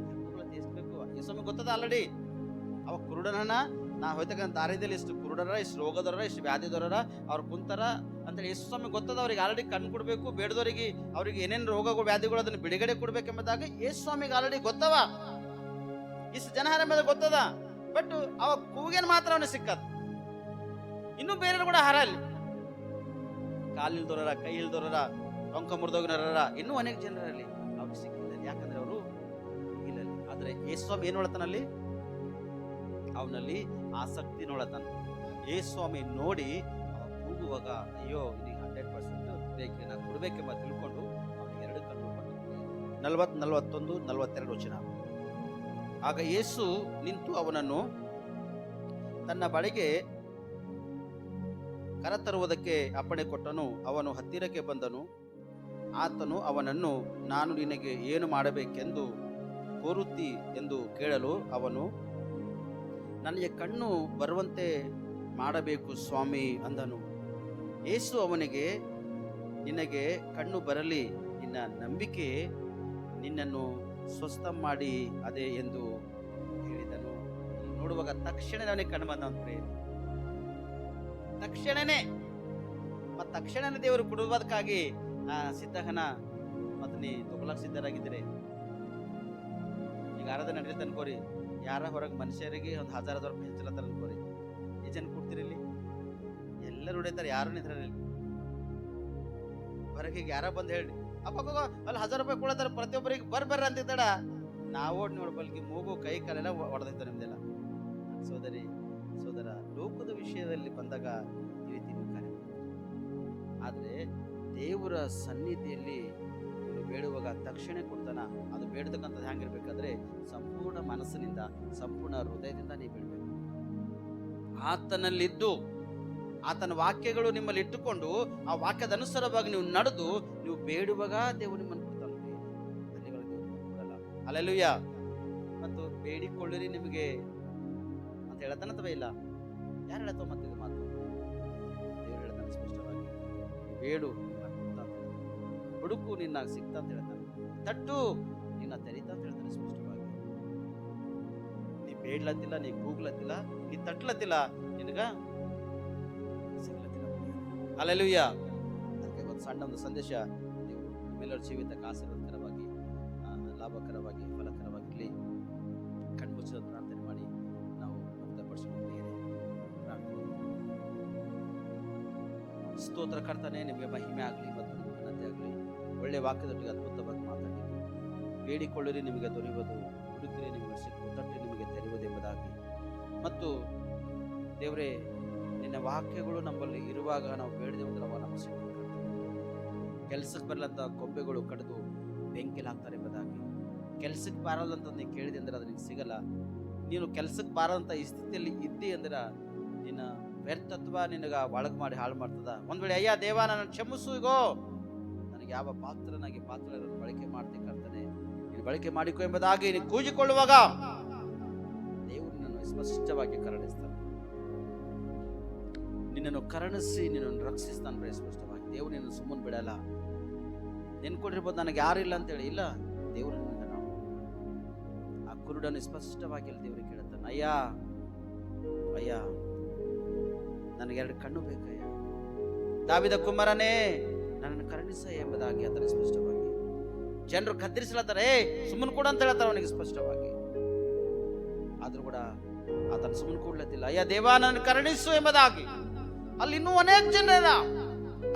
[SPEAKER 1] ಎಷ್ಟು ಬೇಕು? ಯೇಸೋಮಿ ಗೊತ್ತದ ಆಲ್ರೆಡಿ. ಅವ ಕುರುಡನ ನಾ ಹೋಯ್ತಕ್ಕಂಥ ದಾರಿಯಲ್ಲಿ ಇಷ್ಟು ಕುರುಡರ, ಇಷ್ಟು ರೋಗದವರ, ಇಷ್ಟು ವ್ಯಾಧಿದವರ ಅವ್ರು ಕುಂತಾರ ಅಂತೇಳಿ ಯೇಸು ಸ್ವಾಮಿ ಗೊತ್ತದ. ಅವ್ರಿಗೆ ಆಲ್ರೆಡಿ ಕಣ್ಣು ಕೊಡ್ಬೇಕು, ಬೇಡದವರಿಗೆ ಅವ್ರಿಗೆ ಏನೇನು ರೋಗಗಳು ವ್ಯಾಧಿಗಳು ಅದನ್ನು ಬಿಡುಗಡೆ ಕೊಡ್ಬೇಕೆಂಬುದಾಗ ಯೇಸು ಸ್ವಾಮಿಗೆ ಆಲ್ರೆಡಿ ಗೊತ್ತವ. ಇಷ್ಟು ಜನ ಎಂಬುದು ಗೊತ್ತದ. ಬಟ್ ಅವ ಕೂಗೇನ್ ಮಾತ್ರ ಅವನಿಗೆ ಸಿಕ್ಕದ. ಇನ್ನೂ ಬೇರೆ ಕೂಡ ಹರಲ್ಲಿ ಕಾಲಿಲ್ದವರ, ಕೈ ಇಲ್ದವರ, ಟೊಂಕ ಮುರಿದೋಗಿನವರ, ಇನ್ನೂ ಅನೇಕ ಜನರಲ್ಲಿ ಅವ್ರಿಗೆ ಸಿಕ್ಕಿಲ್ಲ. ಯಾಕಂದ್ರೆ ಅವರು ಇಲ್ಲ. ಆದ್ರೆ ಯೇಸು ಸ್ವಾಮಿ ಏನ್ ನೋಡತಾನಲ್ಲಿ, ಅವನಲ್ಲಿ ಆಸಕ್ತಿ ನೋಡತಾನ. ಯೇಸು ಸ್ವಾಮಿ ನೋಡಿ ಅವ ಕೂಗುವಾಗ, ಅಯ್ಯೋ ನಿನಗೆ 100% ಬೇಕು, ನಾನು ಕೊಡ್ಬೇಕೆಂಬ ತಿಳ್ಕೊಂಡು ಅವನಿಗೆ 2 ಕಣ್ಣು ಕೊಟ್ಟು. 40, 41, 42 ವಚನ. ಆಗ ಯೇಸು ನಿಂತು ಅವನನ್ನು ತನ್ನ ಬಳಿಗೆ ಕರತರುವುದಕ್ಕೆ ಅಪ್ಪಣೆ ಕೊಟ್ಟನು. ಅವನು ಹತ್ತಿರಕ್ಕೆ ಬಂದನು. ಆತನು ಅವನನ್ನು, ನಾನು ನಿನಗೆ ಏನು ಮಾಡಬೇಕೆಂದು ಕೋರುತ್ತಿ ಎಂದು ಕೇಳಲು ಅವನು, ನನಗೆ ಕಣ್ಣು ಬರುವಂತೆ ಮಾಡಬೇಕು ಸ್ವಾಮಿ ಅಂದನು. ಯೇಸು ಅವನಿಗೆ, ನಿನಗೆ ಕಣ್ಣು ಬರಲಿ, ನಿನ್ನ ನಂಬಿಕೆ ನಿನ್ನನ್ನು ಸ್ವಸ್ಥ ಮಾಡಿ ಅದೇ ಎಂದು ಹೇಳಿದನು. ನೋಡುವಾಗ ತಕ್ಷಣ ಅವನಿಗೆ ಕಣ್ಣು ಬಂದವಂತೆ. ತಕ್ಷಣನೇ ದೇವರು ಕೊಡುವುದಕ್ಕಾಗಿ ಸಿದ್ಧಹನ ಮತ್ತು ನೀ ತಗೊಳಕ್ ಸಿದ್ಧರಾಗಿದ್ದೀರಿ. ಈಗ ಆರಾಧನೆ ನಡೀತೈತೆ ಅನ್ಕೋರಿ, ಯಾರ ಹೊರಗೆ ಮನುಷ್ಯರಿಗೆ ಒಂದು 1000 ರೂಪಾಯಿ ಹೆಚ್ಚಲತ್ತಾರ ಅನ್ಕೋರಿ, ಈ ಜನ ಕೊಡ್ತೀರಿ? ಇಲ್ಲಿ ಎಲ್ಲರೂ ಹೊಡಿತಾರೆ, ಯಾರು ನಿಂತ್ರಲ್ಲಿ ಹೊರಗೆ. ಈಗ ಯಾರ ಬಂದು ಹೇಳಿ, ಅಪ್ಪ ಅಲ್ಲಿ 1000 ರೂಪಾಯಿ ಕೊಡತ್ತಾರ, ಪ್ರತಿಯೊಬ್ಬರಿಗೆ ಬರ್ಬರ್ರ ಅಂತಿದ್ದಾಡ. ನಾವು ನೋಡ್ಬಲ್ಗೆ ಮೂಗು ಕೈ ಕಾಲೆಲ್ಲ ಹೊಡೆದೈತೆ ನಿಮ್ದೆಲ್ಲ. ಸೋದರ, ಲೋಕದ ವಿಷಯದಲ್ಲಿ ಬಂದಾಗ ಈ ರೀತಿ ನೀವು ಕಾರ್ಯ ಮಾಡ್ತೀವಿ. ಆದ್ರೆ ದೇವರ ಸನ್ನಿಧಿಯಲ್ಲಿ ಬೇಡುವಾಗ ತಕ್ಷಣ ಕೊಡ್ತಾನ. ಅದು ಬೇಡತಕ್ಕಂಥದ್ದು ಹೆಂಗಿರ್ಬೇಕಾದ್ರೆ ಸಂಪೂರ್ಣ ಮನಸ್ಸಿನಿಂದ, ಸಂಪೂರ್ಣ ಹೃದಯದಿಂದ ನೀವು ಬೇಡಬೇಕು. ಆತನಲ್ಲಿದ್ದು ಆತನ ವಾಕ್ಯಗಳು ನಿಮ್ಮಲ್ಲಿ ಇಟ್ಟುಕೊಂಡು ಆ ವಾಕ್ಯದ ಅನುಸಾರವಾಗಿ ನೀವು ನಡೆದು ನೀವು ಬೇಡುವಾಗ ದೇವರು ನಿಮ್ಮನ್ನು ಕೊಡ್ತಾನೆ. ಕೊಡಲ್ಲ. ಹಲ್ಲೆಲೂಯಾ. ಮತ್ತು ಬೇಡಿಕೊಳ್ಳಿರಿ ನಿಮಗೆ ಅಂತ ಹೇಳತಾನ ಅಥವಾ ಇಲ್ಲ? ಯಾರು ಹೇಳತ್ತೋ ಮತ್ತೆ ಇದು ಮಾತು? ದೇವರು ಹೇಳ್ತಾನೆ ಸ್ಪಷ್ಟವಾಗಿ, ಬೇಡು ಹುಡುಕು ನಿನ್ನ ಸಿಕ್ತ ಅಂತ ಹೇಳ್ತಾನೆ, ತಟ್ಟು ನಿನ್ನ ತೆರೀತ ಅಂತ ಹೇಳ್ತಾನೆ ಸ್ಪಷ್ಟವಾಗಿ. ನೀ ಬೇಡ್ಲತ್ತಿಲ್ಲ, ನೀ ಕೂಗ್ಲತ್ತಿಲ್ಲ, ನೀ ತಟ್ಲತ್ತಿಲ್ಲ, ನಿನಗ ಸಿಗ್ಲತ್ತಿಲ್ಲ. ಹಲ್ಲೆಲೂಯಾ. ಅದಕ್ಕೆ ಒಂದು ಸಣ್ಣ ಒಂದು ಸಂದೇಶ, ದೇವರು ನಿಮ್ಮೆಲ್ಲರ ಜೀವಿತಕ್ಕೆ ಆಶೀರ್ವಾದಕರವಾಗಿ, ಲಾಭಕರವಾಗಿ, ಫಲಕರವಾಗಿರಲಿ. ಕಣ್ಮುಚ್ಚಿದ ಪ್ರಾರ್ಥನೆ ಮಾಡಿ ನಾವು ಮುಕ್ತಪಡಿಸೋಣ. ಸ್ತೋತ್ರ ಕರ್ತನೆ, ನಿಮಗೆ ಮಹಿಮೆ ಆಗಲಿ ಮತ್ತು ಘನತೆ ಆಗಲಿ. ಒಳ್ಳೆ ವಾಕ್ಯದೊಟ್ಟಿಗೆ ಅದ್ಭುತವಾಗಿ ಮಾತಾಡಿ, ಬೇಡಿಕೊಳ್ಳಿರಿ ನಿಮಗೆ ದೊರೆಯುವುದು, ಹುಡುಕಿರಿ ನಿಮಗೆ ಸಿಕ್ಕು, ತಟ್ಟಿ ನಿಮಗೆ ತೆರೆಯುವುದೆಂಬುದಾಗಿ. ಮತ್ತು ದೇವರೇ, ನಿನ್ನ ವಾಕ್ಯಗಳು ನಮ್ಮಲ್ಲಿ ಇರುವಾಗ ನಾವು ಬೇಡದೆವು ಅವ ನಮ್ಮ ಸಿಕ್ಕು. ಕೆಲಸಕ್ಕೆ ಬರಲಂತ ಕೊಂಬೆಗಳು ಕಡಿದು ಬೆಂಕಿಲಿ ಹಾಕ್ತಾರೆ ಎಂಬುದಾಗಿ. ಕೆಲಸಕ್ಕೆ ಬಾರಲ್ಲಂತ ನೀನು ಕೇಳಿದೆ ಅಂದ್ರೆ ಅದು ನಿನಗೆ ಸಿಗಲ್ಲ. ನೀನು ಕೆಲಸಕ್ಕೆ ಬಾರದಂತ ಈ ಸ್ಥಿತಿಯಲ್ಲಿ ಇದ್ದಿ ಅಂದ್ರೆ ನಿನ್ನ ವ್ಯರ್ಥತ್ವ ನಿನಗ ಒಳಗೆ ಮಾಡಿ ಹಾಳು ಮಾಡ್ತದ. ಒಂದ್ ವೇಳೆ ಅಯ್ಯ ದೇವ ನನ್ನ ಕ್ಷಮಿಸು, ಈಗೋ ನನಗೆ ಯಾವ ಪಾತ್ರನಾಗಿ ಬಳಕೆ ಮಾಡ್ತೀನಿ ಕರ್ತನೆ, ನೀನು ಬಳಕೆ ಮಾಡಿಕೊ ಎಂಬುದಾಗಿ ನೀನು ಕೂಗಿಕೊಳ್ಳುವಾಗ ದೇವರು ನಿನ್ನನ್ನು ಸ್ಪಷ್ಟವಾಗಿ ಕರುಣಿಸ್ತಾನೆ. ನಿನ್ನನ್ನು ಕರುಣಿಸಿ ನಿನ್ನನ್ನು ರಕ್ಷಿಸ್ತಾನೆ ಸ್ಪಷ್ಟವಾಗಿ. ದೇವರು ನಿನ್ನನ್ನು ಸುಮ್ಮನೆ ಬಿಡಲ್ಲ. ನೆನ್ಕೊಂಡಿರ್ಬೋದು ನನಗೆ ಯಾರಿಲ್ಲ ಅಂತೇಳಿ. ಇಲ್ಲ, ದೇವರು ನಿನ್ನ ನಾವು ಆ ಕುರುಡನ್ನು ಸ್ಪಷ್ಟವಾಗಿ ಅಲ್ಲಿ ದೇವರಿಗೆ ಕೇಳುತ್ತಾನೆ, ಅಯ್ಯ ನನಗೆ 2 ಕಣ್ಣು ಬೇಕಯ್ಯ, ದಾವೀದ ಕುಮಾರನೇ ನನ್ನನ್ನು ಕರುಣಿಸ ಎಂಬುದಾಗಿ ಆತನ ಸ್ಪಷ್ಟವಾಗಿ. ಜನರು ಕತ್ತರಿಸಲತ್ತಾರೆ, ಸುಮ್ಮನೆ ಕೂಡ ಅಂತ ಹೇಳ್ತಾರೆ ಅವನಿಗೆ ಸ್ಪಷ್ಟವಾಗಿ. ಆದ್ರೂ ಕೂಡ ಆತನ ಸುಮ್ಮನೆ ಕೂಡ್ಲತ್ತಿಲ್ಲ. ಅಯ್ಯ ದೇವ ನನ್ನ ಕರುಣಿಸು ಎಂಬುದಾಗಿ. ಅಲ್ಲಿ ಇನ್ನೂ ಅನೇಕ ಜನರ,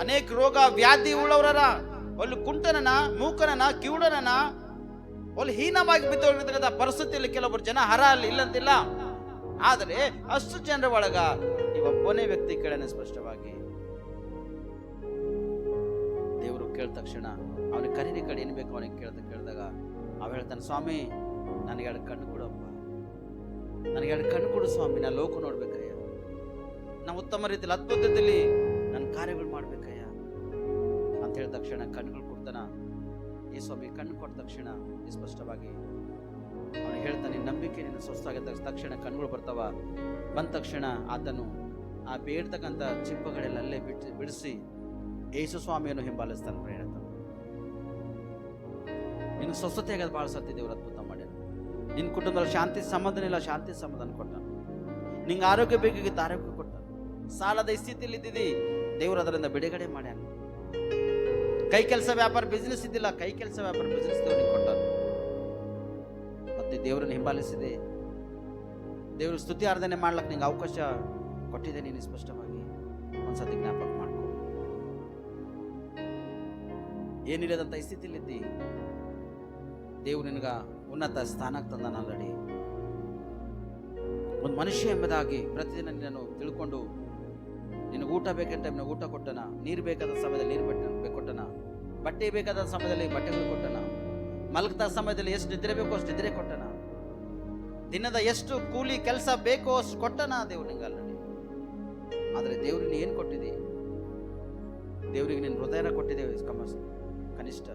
[SPEAKER 1] ಅನೇಕ ರೋಗ ವ್ಯಾಧಿ ಉಳ್ಳವರ, ಅಲ್ಲಿ ಕುಂಟನನ, ಮೂಕನನ, ಕಿವುಡನನ, ಅಲ್ಲಿ ಹೀನವಾಗಿ ಬಿದ್ದೋಗಿರ್ತಕ್ಕಂಥ ಪರಿಸ್ಥಿತಿಯಲ್ಲಿ ಕೆಲವೊಬ್ಬರು ಜನ ಹರ ಅಲ್ಲಿ ಇಲ್ಲಂತಿಲ್ಲ, ಆದರೆ ಅಷ್ಟು ಜನರ ಒಳಗ ಈ ಒಬ್ಬನೇ ವ್ಯಕ್ತಿ ಕೇಳನೆ ಸ್ಪಷ್ಟವಾಗಿ. ದೇವರು ಕೇಳಿದ ತಕ್ಷಣ ಅವನಿಗೆ ಕರೀನಿ ಕಡೆ ಏನ್ ಬೇಕು ಅವನಿಗೆ ಕೇಳಿದಾಗ ಅವ ಹೇಳ್ತಾನೆ, ಸ್ವಾಮಿ ನನಗೆ 2 ಕಣ್ಣು ಕೊಡಪ್ಪ, ನನಗೆ 2 ಕಣ್ಣು ಕೊಡು ಸ್ವಾಮಿ, ನಾ ಲೋಕ ನೋಡ್ಬೇಕಯ್ಯ, ನಾ ಉತ್ತಮ ರೀತಿಯಲ್ಲಿ ಅದ್ಭುತದಲ್ಲಿ ನನ್ನ ಕಾರ್ಯಗಳು ಮಾಡ್ಬೇಕಯ್ಯ ಅಂತ ಹೇಳಿದ ತಕ್ಷಣ ಕಣ್ಣುಗಳು ಕೊಡ್ತಾನ. ಈ ಸ್ವಾಮಿ ಕಣ್ಣು ಕೊಟ್ಟ ತಕ್ಷಣ ಸ್ಪಷ್ಟವಾಗಿ ಅವನು ಹೇಳ್ತಾನೆ, ನಂಬಿಕೆ ನಿನ್ನ ಸ್ವಸ್ಥಾಗಿದ್ದ ತಕ್ಷಣ ಕಣ್ಣುಗಳು ಬರ್ತಾವ. ಬಂದ ತಕ್ಷಣ ಆತನು ಆ ಬೇಡ್ತಕ್ಕಂಥ ಚಿಪ್ಪಗಳೆಲ್ಲ ಅಲ್ಲೇ ಬಿಡಿಸಿ ಯೇಸು ಸ್ವಾಮಿಯನ್ನು ಹಿಂಬಾಲಿಸ್ತಾನೆ. ಪ್ರೇರಣೆ ನಿನ್ನ ಸ್ವಸ್ಥತೆ ಆಗೋದು ಭಾಳ ಸತ್ಯ ದೇವ್ರು ಅದ್ಭುತ ಮಾಡ್ಯಾನ. ನಿನ್ನ ಕುಟುಂಬದಲ್ಲಿ ಶಾಂತಿ ಸಮಾಧಾನ ಇಲ್ಲ, ಶಾಂತಿ ಸಮಾಧಾನ ಕೊಟ್ಟಾನ. ನಿಂಗೆ ಆರೋಗ್ಯ ಬೇಕಾಗಿತ್ತು, ಆರೋಗ್ಯ ಕೊಟ್ಟ. ಸಾಲದ ಸ್ಥಿತಿಯಲ್ಲಿ ಇದ್ದಿದ್ದಿ, ದೇವ್ರು ಅದರಿಂದ ಬಿಡುಗಡೆ ಮಾಡ್ಯಾನ. ಕೈ ಕೆಲಸ ವ್ಯಾಪಾರ ಬಿಸ್ನೆಸ್ ಇದ್ದಿಲ್ಲ, ಕೈ ಕೆಲಸ ವ್ಯಾಪಾರ ಬಿಸ್ನೆಸ್ ದೇವ್ರಿಗೆ ಕೊಟ್ಟಾನ. ಮತ್ತೆ ದೇವರನ್ನು ಹಿಂಬಾಲಿಸಿದೆ, ದೇವ್ರ ಸ್ತುತಿ ಆರಾಧನೆ ಮಾಡ್ಲಕ್ಕೆ ನಿಂಗೆ ಅವಕಾಶ ಕೊಟ್ಟಿದೆ. ನೀನು ಸ್ಪಷ್ಟವಾಗಿ ಒಂದ್ಸತಿ ಜ್ಞಾಪಕ ಮಾಡ್ಕೊ. ಏನಿಲ್ಲದಂತ ಸ್ಥಿತಿಲಿದ್ದಿ, ದೇವ್ರು ನಿನಗ ಉನ್ನತ ಸ್ಥಾನಕ್ಕೆ ತಂದಾನ. ಆಲ್ರೆಡಿ ಒಂದು ಮನುಷ್ಯ ಎಂಬುದಾಗಿ ಪ್ರತಿದಿನ ನಿನ್ನನ್ನು ತಿಳ್ಕೊಂಡು ನಿನಗೆ ಊಟ ಬೇಕಂತ ಟೈಮ್ನ ಊಟ ಕೊಟ್ಟನ, ನೀರು ಬೇಕಾದ ಸಮಯದಲ್ಲಿ ನೀರು ಕೊಟ್ಟನ, ಬಟ್ಟೆ ಬೇಕಾದ ಸಮಯದಲ್ಲಿ ಬಟ್ಟೆಗಳು ಕೊಟ್ಟನ, ಮಲಗ್ದ ಸಮಯದಲ್ಲಿ ಎಷ್ಟು ನಿದ್ರೆ ಬೇಕೋ ಅಷ್ಟು ನಿದ್ರೆ ಕೊಟ್ಟನ, ದಿನದ ಎಷ್ಟು ಕೂಲಿ ಕೆಲಸ ಬೇಕೋ ಅಷ್ಟು ಕೊಟ್ಟನ ದೇವ್ರು ನಿಂಗೆ ಆಲ್ರೆಡಿ. ಆದರೆ ದೇವ್ರಿಗೆ ಏನು ಕೊಟ್ಟಿದೆ? ದೇವ್ರಿಗೆ ನಿನ್ನ ಹೃದಯನ ಕೊಟ್ಟಿದೆ ಕನಿಷ್ಠ.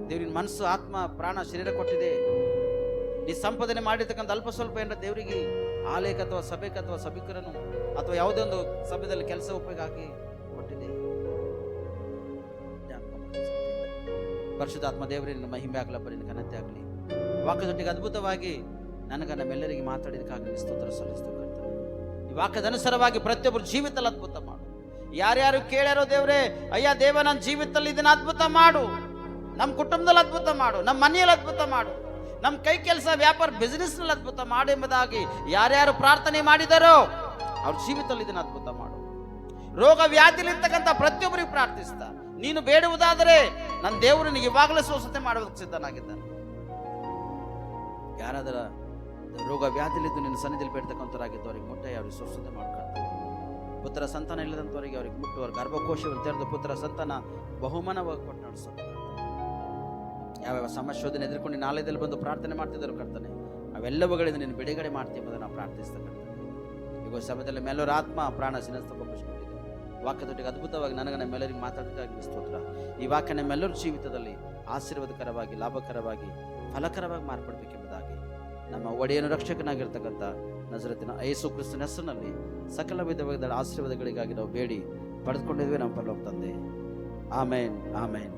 [SPEAKER 1] ದೇವ್ರಿನ ಮನಸ್ಸು, ಆತ್ಮ, ಪ್ರಾಣ, ಶರೀರ ಕೊಟ್ಟಿದೆ. ನೀ ಸಂಪಾದನೆ ಮಾಡಿರ್ತಕ್ಕಂಥ ಅಲ್ಪ ಸ್ವಲ್ಪ ಏನಾರ ದೇವರಿಗೆ ಆಲಯಕ ಅಥವಾ ಸಭೆಗೆ ಅಥವಾ ಸಭಿಕರನ್ನು ಅಥವಾ ಯಾವುದೇ ಒಂದು ಸಭೆಯಲ್ಲಿ ಕೆಲಸ ಉಪಯೋಗ ಆಗಿ ಕೊಟ್ಟಿದೆ. ಪರಿಶುದ್ಧಾತ್ಮ ದೇವರೇ ನಿನ್ನ ಮಹಿಮೆ ಆಗಲಪ್ಪ, ನಿನ್ನ ಘನತೆ ಆಗಲಿ. ವಾಕ್ಯದೊಟ್ಟಿಗೆ ಅದ್ಭುತವಾಗಿ ನನಗ ನಮ್ಮೆಲ್ಲರಿಗೆ ಮಾತಾಡಿದಕ್ಕಾಗಿ ಸ್ತೋತ್ರ ಸಲ್ಲಿಸ್ತಕ್ಕಂಥ ಈ ವಾಕ್ಯದ ಅನುಸಾರವಾಗಿ ಪ್ರತಿಯೊಬ್ಬರು ಜೀವಿತದಲ್ಲಿ ಅದ್ಭುತ ಮಾಡು. ಯಾರ್ಯಾರು ಕೇಳ್ಯಾರೋ ದೇವ್ರೆ, ಅಯ್ಯ ದೇವ ನನ್ನ ಜೀವಿತದಲ್ಲಿ ಇದನ್ನ ಅದ್ಭುತ ಮಾಡು, ನಮ್ಮ ಕುಟುಂಬದಲ್ಲಿ ಅದ್ಭುತ ಮಾಡು, ನಮ್ಮ ಮನೆಯಲ್ಲಿ ಅದ್ಭುತ ಮಾಡು, ನಮ್ಮ ಕೈ ಕೆಲಸ ವ್ಯಾಪಾರ ಬಿಸ್ನೆಸ್ ನಲ್ಲಿ ಅದ್ಭುತ ಮಾಡು ಎಂಬುದಾಗಿ ಯಾರ್ಯಾರು ಪ್ರಾರ್ಥನೆ ಮಾಡಿದಾರೋ ಅವ್ರ ಜೀವಿತದಲ್ಲಿ ಇದನ್ನ ಅದ್ಭುತ ಮಾಡು. ರೋಗ ವ್ಯಾಧಿಲಿರ್ತಕ್ಕಂಥ ಪ್ರತಿಯೊಬ್ಬರಿಗೆ ಪ್ರಾರ್ಥಿಸ್ತಾ, ನೀನು ಬೇಡುವುದಾದರೆ ನನ್ನ ದೇವರು ನಿನಗೆ ಇವಾಗಲೇ ಸ್ವಸ್ಥತೆ ಮಾಡೋದಕ್ಕೆ ಸಿದ್ಧನಾಗಿದ್ದಾನೆ. ಯಾರಾದರ ರೋಗ ವ್ಯಾಧಿಲಿದ್ದು ನಿನ್ನ ಸನ್ನಿಧಿಯಲ್ಲಿ ಬೇಡ್ತಕ್ಕಂಥವರಾಗಿದ್ದು ಅವ್ರಿಗೆ ಮುಟ್ಟೆ ಅವ್ರಿಗೆ ಸ್ವಸ್ಥತೆ ಮಾಡ್ಕೊಳ್ತಾರೆ. ಪುತ್ರ ಸಂತಾನ ಇಲ್ಲದಂಥವರಿಗೆ ಅವ್ರಿಗೆ ಮುಟ್ಟು ಅವ್ರ ಗರ್ಭಕೋಶವನ್ನು ತೆರೆದು ಪುತ್ರ ಸಂತಾನ ಬಹುಮಾನವಾಗಿ ಕೊಟ್ಟು ನಡೆಸೋದು. ಯಾವ್ಯಾವ ಸಮಸ್ಯೆ ಎದುರ್ಕೊಂಡು ನಿನ್ನ ಆಲಯದಲ್ಲಿ ಬಂದು ಪ್ರಾರ್ಥನೆ ಮಾಡ್ತಿದ್ದರು ಕರ್ತನೆ, ಅವೆಲ್ಲವುಗಳಿಂದ ನೀನು ಬಿಡುಗಡೆ ಮಾಡ್ತೀವಿ ಎಂಬುದನ್ನು ನಾವು ಪ್ರಾರ್ಥಿಸ್ತಕ್ಕಂಥ ಈಗ ಸಮಯದಲ್ಲಿ ಮೇಲೋರ ಆತ್ಮ ಪ್ರಾಣ ಸಿನಸ್ತಗೊಂಡಿದೆ. ವಾಕ್ಯದೊಟ್ಟಿಗೆ ಅದ್ಭುತವಾಗಿ ನನಗೆ ನಮ್ಮೆಲ್ಲರಿಗೆ ಮಾತಾಡೋದಕ್ಕಾಗಿ ಸ್ತೋತ್ರ. ಈ ವಾಕ್ಯ ನಮ್ಮೆಲ್ಲರ ಜೀವಿತದಲ್ಲಿ ಆಶೀರ್ವಾದಕರವಾಗಿ, ಲಾಭಕರವಾಗಿ, ಫಲಕರವಾಗಿ ಮಾರ್ಪಡಬೇಕೆಂಬುದಾಗಿ ನಮ್ಮ ಒಡೆಯನು ರಕ್ಷಕನಾಗಿರ್ತಕ್ಕಂಥ ನಜರತಿನ ಯೇಸು ಕ್ರಿಸ್ತನ ಹೆಸರಿನಲ್ಲಿ ಸಕಲ ವಿಧವಾದ ಆಶೀರ್ವಾದಗಳಿಗಾಗಿ ನಾವು ಬೇಡಿ ಪಡೆದುಕೊಂಡಿದ್ವಿ ನಮ್ಮ ಪರಲೋಕ ತಂದೆ. ಆಮೇನ್, ಆಮೇನ್.